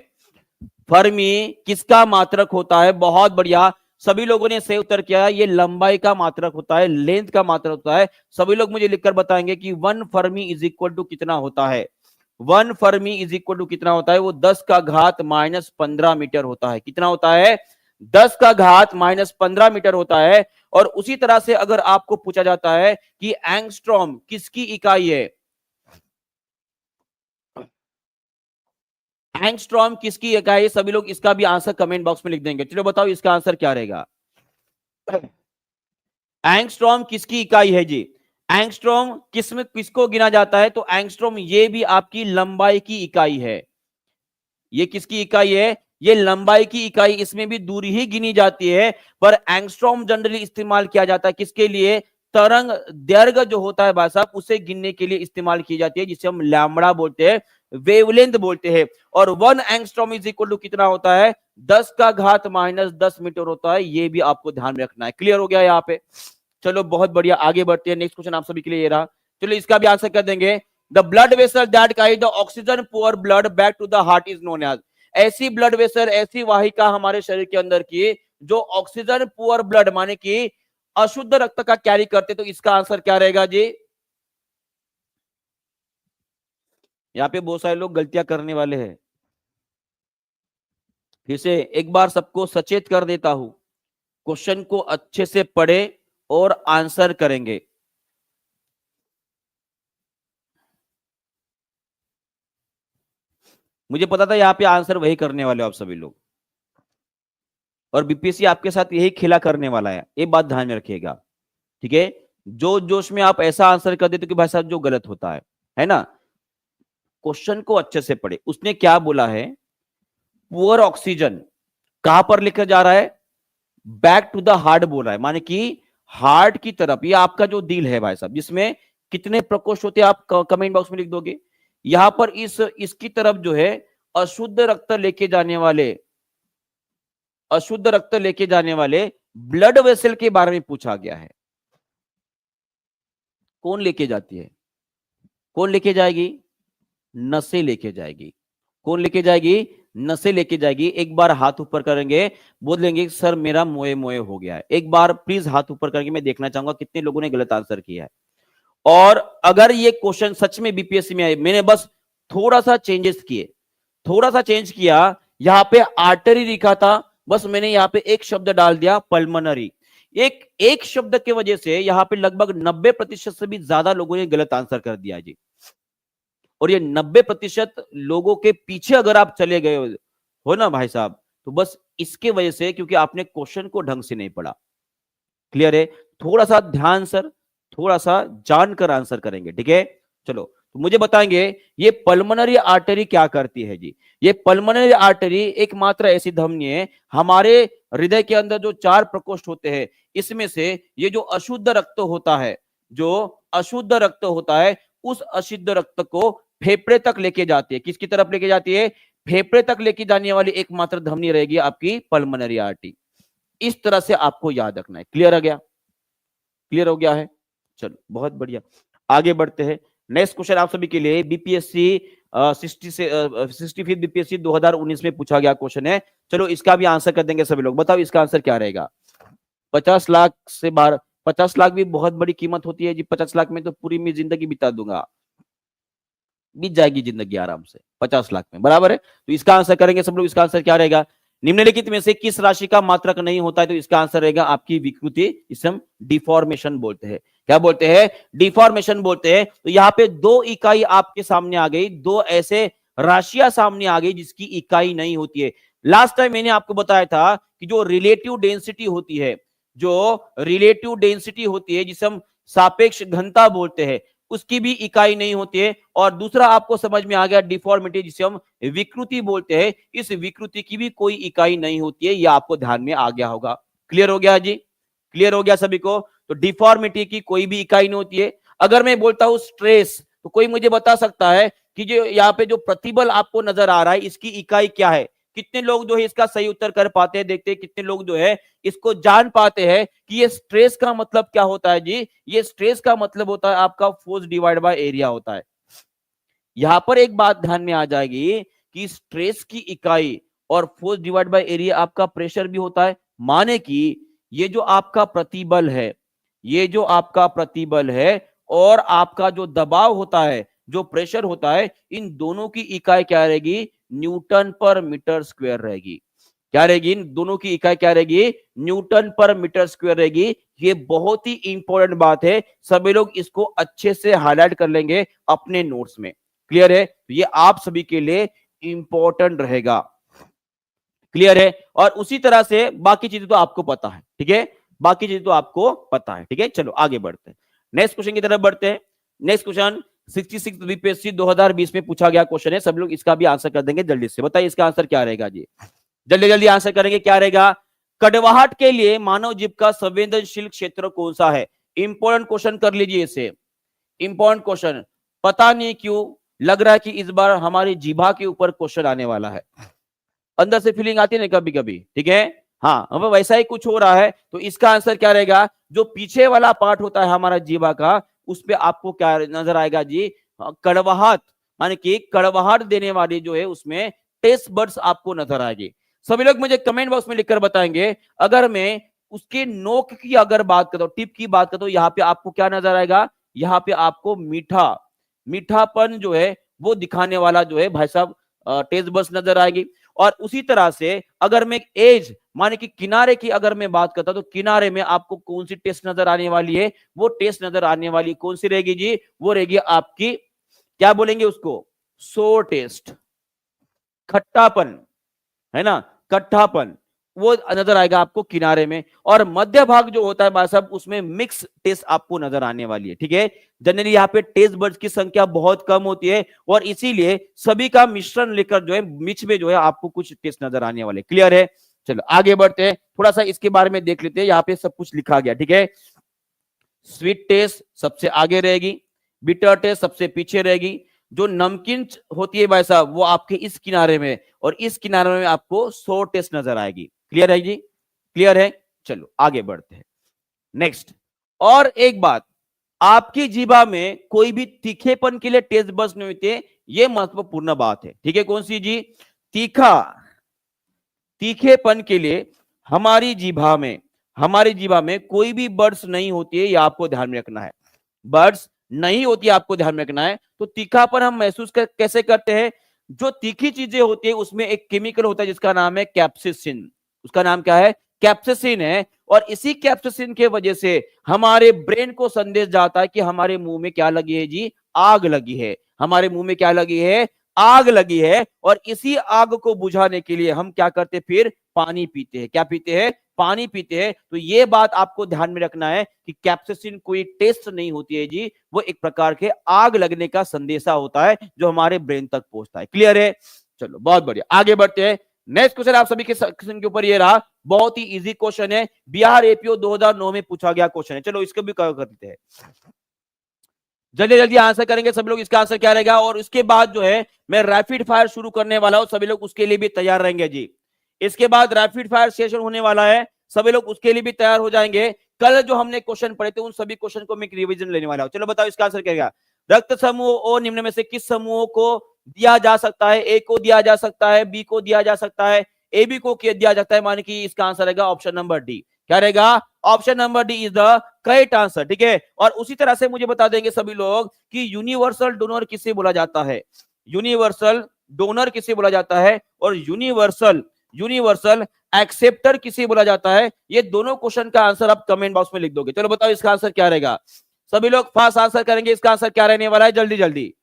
फर्मी किसका मात्रक होता है? बहुत बढ़िया, सभी लोगों ने सही उत्तर किया है। ये लंबाई का मात्रक होता है, लेंथ का मात्रक होता है। सभी लोग मुझे लिखकर बताएंगे कि 1 फर्मी इज इक्वल टू कितना होता है? 1 फर्मी इज इक्वल टू कितना होता है? वो 10 का घात माइनस 15 मीटर होता है। कितना होता है? 10 का घात माइनस 15 मीटर होता है। और उसी तरह से अगर आपको पूछा जाता है कि एंगस्ट्रॉम किसकी इकाई है? एंगस्ट्रॉम किसकी इकाई है? सभी लोग इसका भी आंसर कमेंट बॉक्स में लिख देंगे। चलो बताओ इसका आंसर क्या रहेगा? एंगस्ट्रॉम किसकी इकाई है जी? एंगस्ट्रॉम किस में किसको गिना जाता है? तो एंगस्ट्रॉम ये भी आपकी लंबाई की इकाई है। ये किसकी इकाई है? ये लंबाई की इकाई, इसमें भी दूरी ही गिनी जाती है। पर एंगस्ट्रॉम जनरली इस्तेमाल किया जाता है किसके लिए? तरंग दैर्घ्य जो होता है भाई साहब, उसे गिनने के लिए इस्तेमाल की जाती है, जिसे हम लैम्बडा बोलते हैं, वेवलेंथ बोलते हैं। और 1 एंगस्ट्रॉम इज इक्वल टू कितना होता है? 10 का घात माइनस 10 मीटर होता है। ये भी आपको ध्यान में रखना है। क्लियर हो गया यहाँ पे? चलो बहुत बढ़िया, आगे बढ़ते हैं। नेक्स्ट क्वेश्चन आप सभी के लिए ये रहा। चलो इसका भी आंसर कर देंगे। The blood vessel that carry the oxygen poor blood back to the heart is known as. ऐसी ब्लड वेसल, ऐसी वाहिका हमारे शरीर के अंदर की जो ऑक्सीजन पुअर ब्लड माने कि अशुद्ध रक्त का कैरी करते, तो इसका आंसर क्या रहेगा जी? यहाँ पे बहुत सारे लोग गलतियां करने वाले हैं। फिर से एक बार सबको सचेत कर देता हूं, क्वेश्चन को अच्छे से पढ़े और आंसर करेंगे। मुझे पता था यहाँ पे आंसर वही करने वाले हो आप सभी लोग, और बीपीएससी आपके साथ यही खेला करने वाला है, ये बात ध्यान में रखिएगा। ठीक है, जो जोश में आप ऐसा आंसर कर देते कि भाई साहब जो गलत होता है ना। क्वेश्चन को अच्छे से पढ़े। उसने क्या बोला है, पुअर ऑक्सीजन कहां पर लेकर जा रहा है, बैक टू द हार्ट बोल रहा है, माने कि हार्ट की तरफ। ये आपका जो दिल है भाई साहब, जिसमें कितने प्रकोष्ठ होते हैं आप कमेंट बॉक्स में लिख दोगे। यहां पर इसकी तरफ जो है अशुद्ध रक्त लेके जाने वाले, अशुद्ध रक्त लेके जाने वाले ब्लड वेसल के बारे में पूछा गया है। कौन लेके जाती है, कौन लेके जाएगी, नसें लेके जाएगी। कौन लेके जाएगी, नसें लेके जाएगी। एक बार हाथ ऊपर करेंगे, बोलेंगे सर मेरा मोए मोए हो गया है। एक बार प्लीज हाथ ऊपर करके मैं देखना चाहूंगा कितने लोगों ने गलत आंसर किया है। और अगर ये क्वेश्चन सच में बीपीएससी में आए, मैंने बस थोड़ा सा चेंजेस किए, थोड़ा सा चेंज किया। यहां पे आर्टरी लिखा था, बस मैंने यहां पे एक शब्द डाल दिया पल्मोनरी। एक शब्द की वजह से यहां पे लगभग 90% से भी ज्यादा लोगों ने गलत आंसर कर दिया जी। और ये 90% लोगों के पीछे अगर आप चले गए हो ना भाई साहब, तो बस इसके वजह से, क्योंकि आपने क्वेश्चन को ढंग से नहीं पढ़ा। क्लियर है, थोड़ा सा ध्यान सर, थोड़ा सा जानकर आंसर करेंगे। ठीक है, चलो तो मुझे बताएंगे ये पल्मोनरी आर्टरी क्या करती है जी। ये पल्मोनरी आर्टरी एकमात्र ऐसी धमनी है हमारे हृदय के अंदर जो 4 प्रकोष्ठ होते हैं, इसमें से ये जो अशुद्ध रक्त होता है, जो अशुद्ध रक्त होता है, उस अशुद्ध रक्त को फेफड़े तक लेके जाती है। किसकी तरफ लेके जाती है, फेफड़े तक लेके जाने वाली एकमात्र धमनी रहेगी आपकी पल्मोनरी आर्टरी। इस तरह से आपको याद रखना है। क्लियर हो गया, क्लियर हो गया है, चलो बहुत बढ़िया, आगे बढ़ते हैं। नेक्स्ट क्वेश्चन आप सभी के लिए बीपीएससी 65 बीपीएससी 2019 में पूछा गया क्वेश्चन है। चलो इसका भी आंसर कर देंगे सभी लोग। बताओ इसका आंसर क्या रहेगा। 50 लाख से बाहर, 50 लाख भी बहुत बड़ी कीमत होती है जी। 50 लाख में तो पूरी मैं जिंदगी बिता दूंगा, बीत जाएगी जिंदगी आराम से 50 लाख में, बराबर है। तो इसका आंसर करेंगे सब लोग। इसका आंसर क्या रहेगा, निम्नलिखित में से किस राशि का मात्रक नहीं होता है, तो इसका आंसर रहेगा आपकी विकृति। इसे हम डिफॉर्मेशन बोलते हैं। क्या बोलते हैं, डिफॉर्मेशन बोलते हैं। तो यहाँ पे 2 इकाई आपके सामने आ गई, 2 ऐसे राशियां सामने आ गई जिसकी इकाई नहीं होती है। लास्ट टाइम मैंने आपको बताया था कि जो रिलेटिव डेंसिटी होती है, जो रिलेटिव डेंसिटी होती है, जिसे हम सापेक्ष घनता बोलते हैं, उसकी भी इकाई नहीं होती है। और दूसरा आपको समझ में आ गया डिफॉर्मिटी, जिसे हम विकृति बोलते हैं, इस विकृति की भी कोई इकाई नहीं होती है। यह आपको ध्यान में आ गया होगा। क्लियर हो गया जी, क्लियर हो गया सभी को। तो डिफॉर्मिटी की कोई भी इकाई नहीं होती है। अगर मैं बोलता हूं स्ट्रेस, तो कोई मुझे बता सकता है कि जो यहाँ पे जो प्रतिबल आपको नजर आ रहा है, इसकी इकाई क्या है। कितने लोग जो है इसका सही उत्तर कर पाते हैं, देखते हैं कितने लोग जो है इसको जान पाते हैं कि ये स्ट्रेस का मतलब क्या होता है जी। ये स्ट्रेस का मतलब होता है आपका फोर्स डिवाइड बाय एरिया होता है। यहां पर एक बात ध्यान में आ जाएगी कि स्ट्रेस की इकाई और फोर्स डिवाइड बाय एरिया आपका प्रेशर भी होता है। माने कि ये जो आपका प्रतिबल है, ये जो आपका प्रतिबल है और आपका जो दबाव होता है, जो प्रेशर होता है, इन दोनों की इकाई क्या रहेगी, न्यूटन पर मीटर स्क्वायर रहेगी। क्या रहेगी, इन दोनों की इकाई क्या रहेगी, न्यूटन पर मीटर स्क्वायर रहेगी। ये बहुत ही इंपॉर्टेंट बात है, सभी लोग इसको अच्छे से हाईलाइट कर लेंगे अपने नोट्स में। क्लियर है, तो ये आप सभी के लिए इंपॉर्टेंट रहेगा। क्लियर है, और उसी तरह से बाकी चीजें तो आपको पता है। ठीक है, बाकी चीजें तो आपको पता है। ठीक है, चलो आगे बढ़ते हैं, नेक्स्ट क्वेश्चन की तरफ बढ़ते हैं। नेक्स्ट क्वेश्चन 66 बीपीएससी 2020 में पूछा गया क्वेश्चन है। सब लोग इसका भी आंसर कर देंगे जल्दी से। बताइए इसका आंसर क्या रहेगा जी, जल्दी जल्दी आंसर करेंगे। क्या रहेगा, कड़वाहट के लिए मानव जीभ का संवेदनशील क्षेत्र कौन सा है। इंपॉर्टेंट क्वेश्चन कर लीजिए इसे, इंपॉर्टेंट क्वेश्चन। पता नहीं क्यों लग रहा है कि इस बार हमारी जीभा के ऊपर क्वेश्चन आने वाला है। अंदर से फीलिंग आती है ना कभी कभी। ठीक है, हाँ, अब वैसा ही कुछ हो रहा है। तो इसका आंसर क्या रहेगा, जो पीछे वाला पार्ट होता है हमारा जीभा का, उस पे आपको क्या नजर आएगा जी, कड़वाहट, माने कि कड़वाहट देने वाली जो है उसमें टेस्ट बड्स आपको नजर आएगी। सभी लोग मुझे कमेंट बॉक्स में लिखकर बताएंगे, अगर मैं उसके नोक की अगर बात करता हूं, टिप की बात करता हूं, यहाँ पे आपको क्या नजर आएगा, यहाँ पे आपको मीठापन जो है वो दिखाने वाला जो है भाई साहब टेस्ट बड्स नजर आएगी। और उसी तरह से अगर मैं एज माने कि किनारे की अगर मैं बात करता हूं तो किनारे में आपको कौन सी टेस्ट नजर आने वाली है, वो टेस्ट नजर आने वाली कौन सी रहेगी जी, वो रहेगी आपकी क्या बोलेंगे उसको, सोर टेस्ट, खट्टापन, है ना, खट्टापन, वो नजर आएगा आपको किनारे में। और मध्य भाग जो होता है भाई साहब उसमें मिक्स टेस्ट आपको नजर आने वाली है, ठीक है। जनरली यहाँ पे टेस्ट बर्ड्स की संख्या बहुत कम होती है और इसीलिए सभी का मिश्रण लेकर जो है बीच में जो है आपको कुछ टेस्ट नजर आने वाले। क्लियर है, चलो आगे बढ़ते हैं, थोड़ा सा इसके बारे में देख लेते हैं। यहाँ पे सब कुछ लिखा गया, ठीक है। स्वीट टेस्ट सबसे आगे रहेगी, बिटर टेस्ट सबसे पीछे रहेगी, जो नमकीन होती है भाई साहब वो आपके इस किनारे में, और इस किनारे में आपको सोर टेस्ट नजर आएगी। क्लियर है जी, क्लियर है, चलो आगे बढ़ते हैं नेक्स्ट। और एक बात, आपकी जीभा में कोई भी तीखेपन के लिए टेस्ट बड्स नहीं होते, ये महत्वपूर्ण बात है, ठीक है। कौन सी जी, तीखेपन के लिए हमारी जीभा में कोई भी बर्ड्स नहीं होती है, ये आपको ध्यान में रखना है। बर्ड्स नहीं होती है, आपको ध्यान में रखना है। तो तीखापन हम महसूस कैसे करते हैं, जो तीखी चीजें होती है उसमें एक केमिकल होता है जिसका नाम है कैप्सिसिन। उसका नाम क्या है, कैप्सिसिन है। और इसी कैप्सिसिन के वजह से हमारे ब्रेन को संदेश जाता है कि हमारे मुंह में क्या लगी है जी, आग लगी है। हमारे मुंह में क्या लगी है, आग लगी है। और इसी आग को बुझाने के लिए हम क्या करते, फिर पानी पीते हैं। क्या पीते हैं, पानी पीते हैं। तो ये बात आपको ध्यान में रखना है कि कैप्सिसिन कोई टेस्ट नहीं होती है जी, वो एक प्रकार के आग लगने का संदेशा होता है जो हमारे ब्रेन तक पहुंचता है। क्लियर है, चलो बहुत बढ़िया, आगे बढ़ते हैं। नेक्स्ट क्वेश्चन आप सभी के ऊपर ये रहा, बहुत ही इजी क्वेश्चन है, बिहार एपीओ 2009 में पूछा गया क्वेश्चन है। चलो इसको भी कर देते हैं, जल्दी जल्दी आंसर करेंगे सभी लोग। इसका आंसर क्या रहेगा, और इसके बाद जो है मैं रैपिड फायर शुरू करने वाला हूं, सभी लोग उसके लिए भी तैयार रहेंगे जी। इसके बाद रैपिड फायर सेशन होने वाला है, सभी लोग उसके लिए भी तैयार हो जाएंगे। कल जो हमने क्वेश्चन पढ़े थे उन सभी क्वेश्चन को मैं रिवीजन लेने वाला हूं। चलो बताओ इसका आंसर क्या रहेगा। रक्त समूह ओ निम्न में से किस समूह को दिया जा सकता है, ए को दिया जा सकता है, बी को दिया जा सकता है, ए बी को दिया जाता है, माने कि इसका आंसर रहेगा ऑप्शन नंबर डी। क्या रहेगा, option number D is the correct answer, ठीक है। और उसी तरह से मुझे बता देंगे सभी लोग कि यूनिवर्सल डोनर किसे बोला जाता है, यूनिवर्सल डोनर किसे बोला जाता है, और यूनिवर्सल एक्सेप्टर किसे बोला जाता है। ये दोनों क्वेश्चन का आंसर आप कमेंट बॉक्स में लिख दोगे। चलो बताओ इसका आंसर क्या रहेगा, सभी लोग फास्ट आंसर करेंगे। इसका आंसर क्या रहने वाला है, जल्दी जल्दी।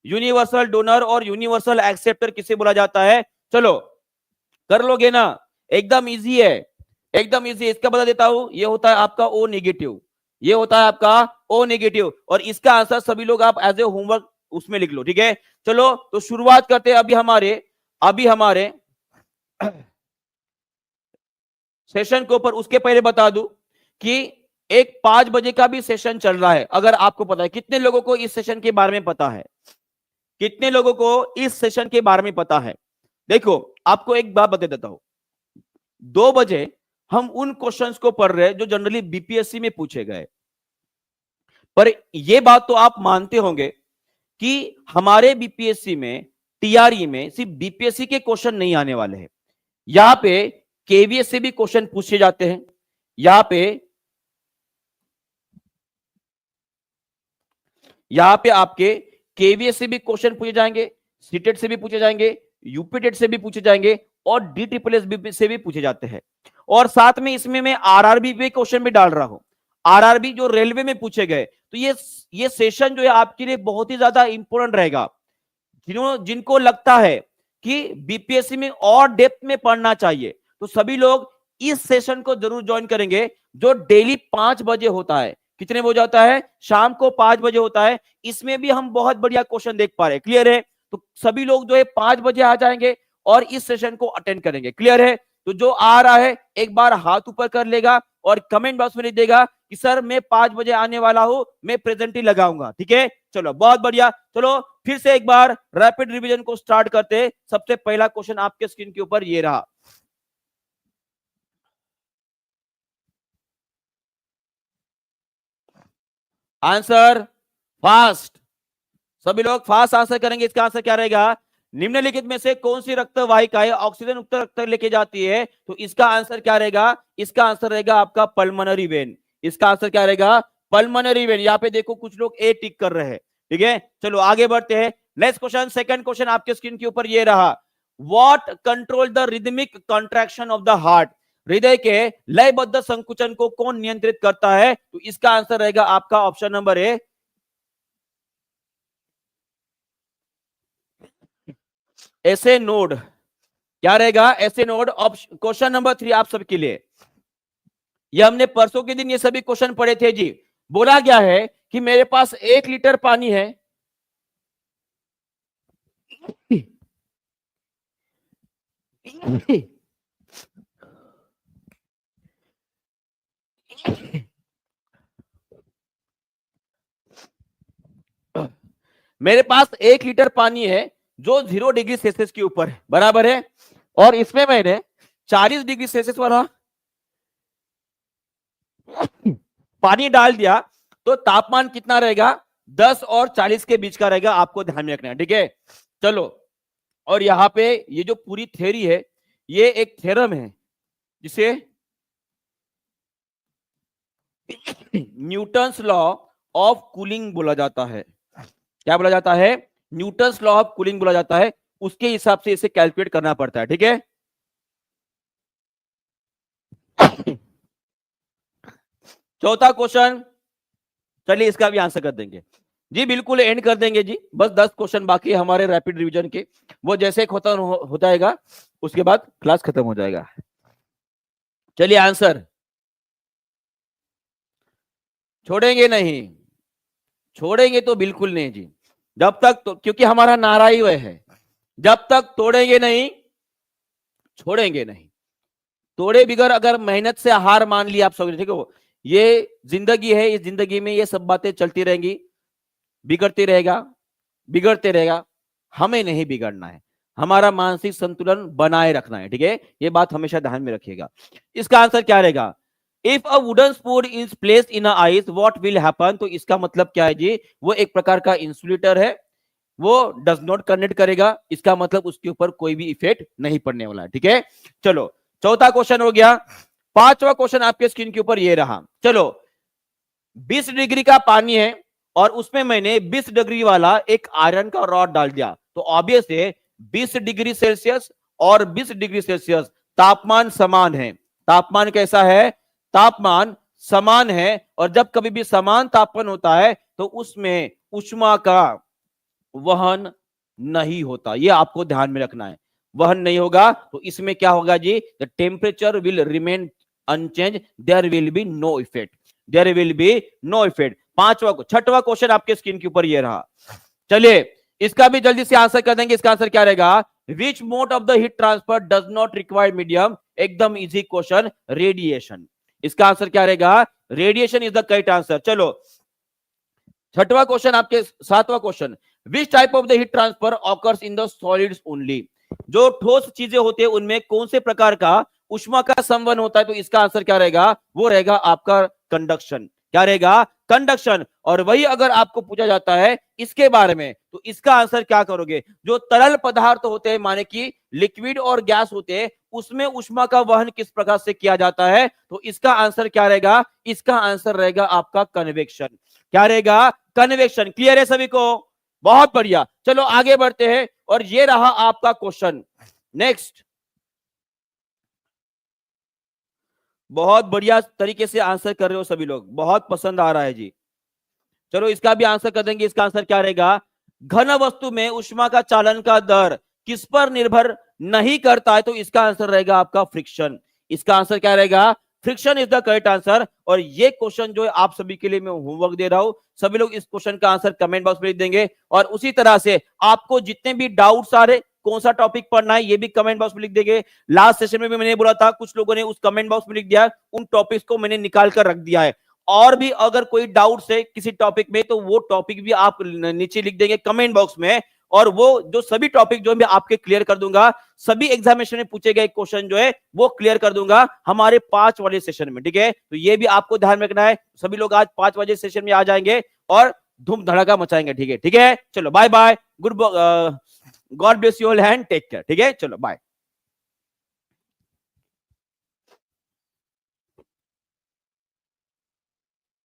यूनिवर्सल डोनर और यूनिवर्सल एक्सेप्टर किसे बोला जाता है, चलो कर लोगे ना, एकदम इजी है, एकदम इजी। इसका बता देता हूं, ये होता है आपका ओ नेगेटिव, ये होता है आपका ओ नेगेटिव। और इसका आंसर सभी लोग आप एज ए होमवर्क उसमें लिख लो, ठीक है। चलो तो शुरुआत करते हैं अभी हमारे सेशन के ऊपर। उसके पहले बता दूं कि एक 5 बजे का भी सेशन चल रहा है, अगर आपको पता है। कितने लोगों को इस सेशन के बारे में पता है, कितने लोगों को इस सेशन के बारे में पता है। देखो आपको एक बात बता देता हूं, 2 बजे हम उन क्वेश्चंस को पढ़ रहे हैं जो जनरली बीपीएससी में पूछे गए। पर यह बात तो आप मानते होंगे कि हमारे बीपीएससी में, टीआरई में सिर्फ बीपीएससी के क्वेश्चन नहीं आने वाले हैं, यहां पे केवीएस से भी क्वेश्चन पूछे जाते हैं। यहां पे आपके केवीएस से भी क्वेश्चन पूछे जाएंगे, सीटेट से भी पूछे जाएंगे, यूपीटेट से भी पूछे जाएंगे, और डीट्रिपल से भी पूछे जाते हैं। और साथ में इसमें मैं आरआरबी पे क्वेश्चन भी डाल रहा हूं, आरआरबी जो रेलवे में पूछे गए। तो ये सेशन जो है आपके लिए बहुत ही ज्यादा इंपॉर्टेंट रहेगा। जिनको लगता है कि बीपीएससी में और डेप्थ में पढ़ना चाहिए, तो सभी लोग इस सेशन को जरूर ज्वाइन करेंगे, जो डेली 5 बजे होता है। कितने बजे होता है, शाम को 5 बजे होता है। इसमें भी हम बहुत बढ़िया क्वेश्चन देख पा रहे हैं। क्लियर है, तो सभी लोग जो है 5 बजे आ जाएंगे और इस सेशन को अटेंड करेंगे। क्लियर है, तो जो आ रहा है एक बार हाथ ऊपर कर लेगा और कमेंट बॉक्स में लिख देगा कि सर मैं 5 बजे आने वाला हूं, मैं प्रेजेंट ही लगाऊंगा, ठीक है। चलो बहुत बढ़िया, चलो फिर से एक बार रैपिड रिवीजन को स्टार्ट करते। सबसे पहला क्वेश्चन आपके स्क्रीन के ऊपर ये रहा, आंसर फास्ट, सभी लोग फास्ट आंसर करेंगे। इसका आंसर क्या रहेगा, निम्नलिखित में से कौन सी रक्त वाहिकाएं ऑक्सीजन युक्त रक्त लेके जाती है। तो इसका आंसर क्या रहेगा, इसका आंसर रहेगा आपका पल्मोनरी वेन। इसका आंसर क्या रहेगा, पल्मोनरी वेन। यहाँ पे देखो कुछ लोग ए टिक कर रहे हैं, ठीक है। चलो आगे बढ़ते हैं, नेक्स्ट क्वेश्चन, सेकंड क्वेश्चन आपके स्क्रीन के ऊपर ये रहा, what control the rhythmic contraction of the heart, हृदय के लयबद्ध संकुचन को कौन नियंत्रित करता है? तो इसका आंसर रहेगा आपका option number A, essay node. क्या रहेगा? एसे नोड। क्वेश्चन नंबर 3 आप सबके लिए, ये हमने परसों के दिन ये सभी क्वेश्चन पढ़े थे जी। बोला गया है कि मेरे पास 1 लीटर पानी है, मेरे पास 1 लीटर पानी है जो 0 डिग्री सेल्सियस के ऊपर है, बराबर है, और इसमें मैंने 40 डिग्री सेल्सियस वाला पानी डाल दिया, तो तापमान कितना रहेगा? 10 और 40 के बीच का रहेगा, आपको ध्यान में रखना है, ठीक है। चलो, और यहां पे ये जो पूरी थ्योरी है, ये एक थ्योरम है जिसे न्यूटन्स लॉ ऑफ कूलिंग बोला जाता है। क्या बोला जाता है? न्यूटन्स लॉ ऑफ कूलिंग बोला जाता है। उसके हिसाब से इसे कैलकुलेट करना पड़ता है, ठीक है। चौथा क्वेश्चन, चलिए इसका भी आंसर कर देंगे जी, बिल्कुल एंड कर देंगे जी। बस 10 क्वेश्चन बाकी है हमारे रैपिड रिवीजन के, वो जैसे खत्म हो जाएगा उसके बाद क्लास खत्म हो जाएगा। चलिए आंसर, छोड़ेंगे नहीं, छोड़ेंगे तो बिल्कुल नहीं जी, जब तक तो, क्योंकि हमारा नारा ही वह है, जब तक तोड़ेंगे नहीं छोड़ेंगे नहीं। तोड़े बिगर अगर मेहनत से हार मान ली आप सब, ठीक है, ये जिंदगी है, इस जिंदगी में ये सब बातें चलती रहेंगी, बिगड़ते रहेगा, बिगड़ते रहेगा। हमें नहीं बिगड़ना है, हमारा मानसिक संतुलन बनाए रखना है, ठीक है। ये बात हमेशा ध्यान में रखिएगा। इसका आंसर क्या रहेगा? If a wooden spoon is placed in ice what will happen, तो इसका मतलब क्या है जी? वो एक प्रकार का इंसुलेटर है, वो डज नॉट कनेक्ट करेगा, इसका मतलब उसके ऊपर कोई भी इफेक्ट नहीं पड़ने वाला है, ठीक है। चलो, चौथा क्वेश्चन हो गया। पांचवा क्वेश्चन आपके स्क्रीन के ऊपर ये रहा। चलो, 20 डिग्री का पानी है और उसमें मैंने 20 डिग्री वाला एक आयरन का रॉड डाल दिया, तो ऑब्वियस है 20 डिग्री सेल्सियस और 20 डिग्री सेल्सियस तापमान समान है। तापमान कैसा है? तापमान समान है, और जब कभी भी समान तापमान होता है तो उसमें ऊष्मा का वहन नहीं होता, ये आपको ध्यान में रखना है। वहन नहीं होगा तो इसमें क्या होगा जी? The temperature will remain unchange, there will be no effect, there will be no effect. छठवां क्वेश्चन आपके स्क्रीन के ऊपर ये रहा। चलिए इसका भी जल्दी से आंसर कर देंगे। इसका आंसर क्या रहेगा? Which mode of the heat transfer does not require medium? एकदम इजी क्वेश्चन, रेडिएशन। इसका आंसर क्या रहेगा? Radiation is the correct answer. चलो, छठवां क्वेश्चन आपके, सातवां question, which type of the heat transfer occurs in the solids only? जो ठोस चीजें होती है उनमें कौन से प्रकार का ऊष्मा का संवहन होता है? तो इसका आंसर क्या रहेगा? वो रहेगा आपका कंडक्शन। क्या रहेगा? कंडक्शन। और वही अगर आपको पूछा जाता है इसके बारे में, तो इसका आंसर क्या करोगे? जो तरल पदार्थ होते हैं, माने कि लिक्विड और गैस होते हैं, उसमें ऊष्मा का वहन किस प्रकार से किया जाता है? तो इसका आंसर क्या रहेगा? इसका आंसर रहेगा आपका कन्वेक्शन। क्या रहेगा? कन्वेक्शन। क्लियर है सभी को? बहुत बढ़िया। चलो आगे बढ़ते हैं, और ये रहा आपका क्वेश्चन। नेक्स्ट, बहुत बढ़िया तरीके से आंसर कर रहे हो सभी लोग, बहुत पसंद आ रहा है जी। चलो इसका भी आंसर कर देंगे। इसका आंसर क्या रहेगा? घन वस्तु में ऊष्मा का चालन का दर किस पर निर्भर नहीं करता है? तो इसका आंसर रहेगा आपका फ्रिक्शन। इसका आंसर क्या रहेगा? Friction is the correct answer. और ये क्वेश्चन जो है आप सभी के लिए मैं होमवर्क दे रहा हूं, सभी लोग इस क्वेश्चन का आंसर कमेंट बॉक्स में लिख देंगे। और उसी तरह से आपको जितने भी डाउट्स आ रहे, कौन सा टॉपिक पढ़ना है, ये भी कमेंट बॉक्स में लिख देंगे। लास्ट सेशन में भी मैंने बोला था, कुछ लोगों ने उस कमेंट बॉक्स में लिख दिया, उन टॉपिक्स को मैंने निकाल कर रख दिया है। और भी अगर कोई डाउट्स है किसी टॉपिक में, तो वो टॉपिक भी आप नीचे लिख देंगे कमेंट बॉक्स में, और वो जो सभी टॉपिक जो मैं आपके क्लियर कर दूंगा, सभी एग्जामिनेशन में पूछे गए क्वेश्चन जो है वो क्लियर कर दूंगा हमारे 5 वाले सेशन में, ठीक है। तो ये भी आपको ध्यान में रखना है। सभी लोग आज 5 बजे सेशन में आ जाएंगे और धूम धड़ाका मचाएंगे, ठीक है। ठीक है, चलो bye bye, good, God bless you all and take care, ठीक है, चलो बाय।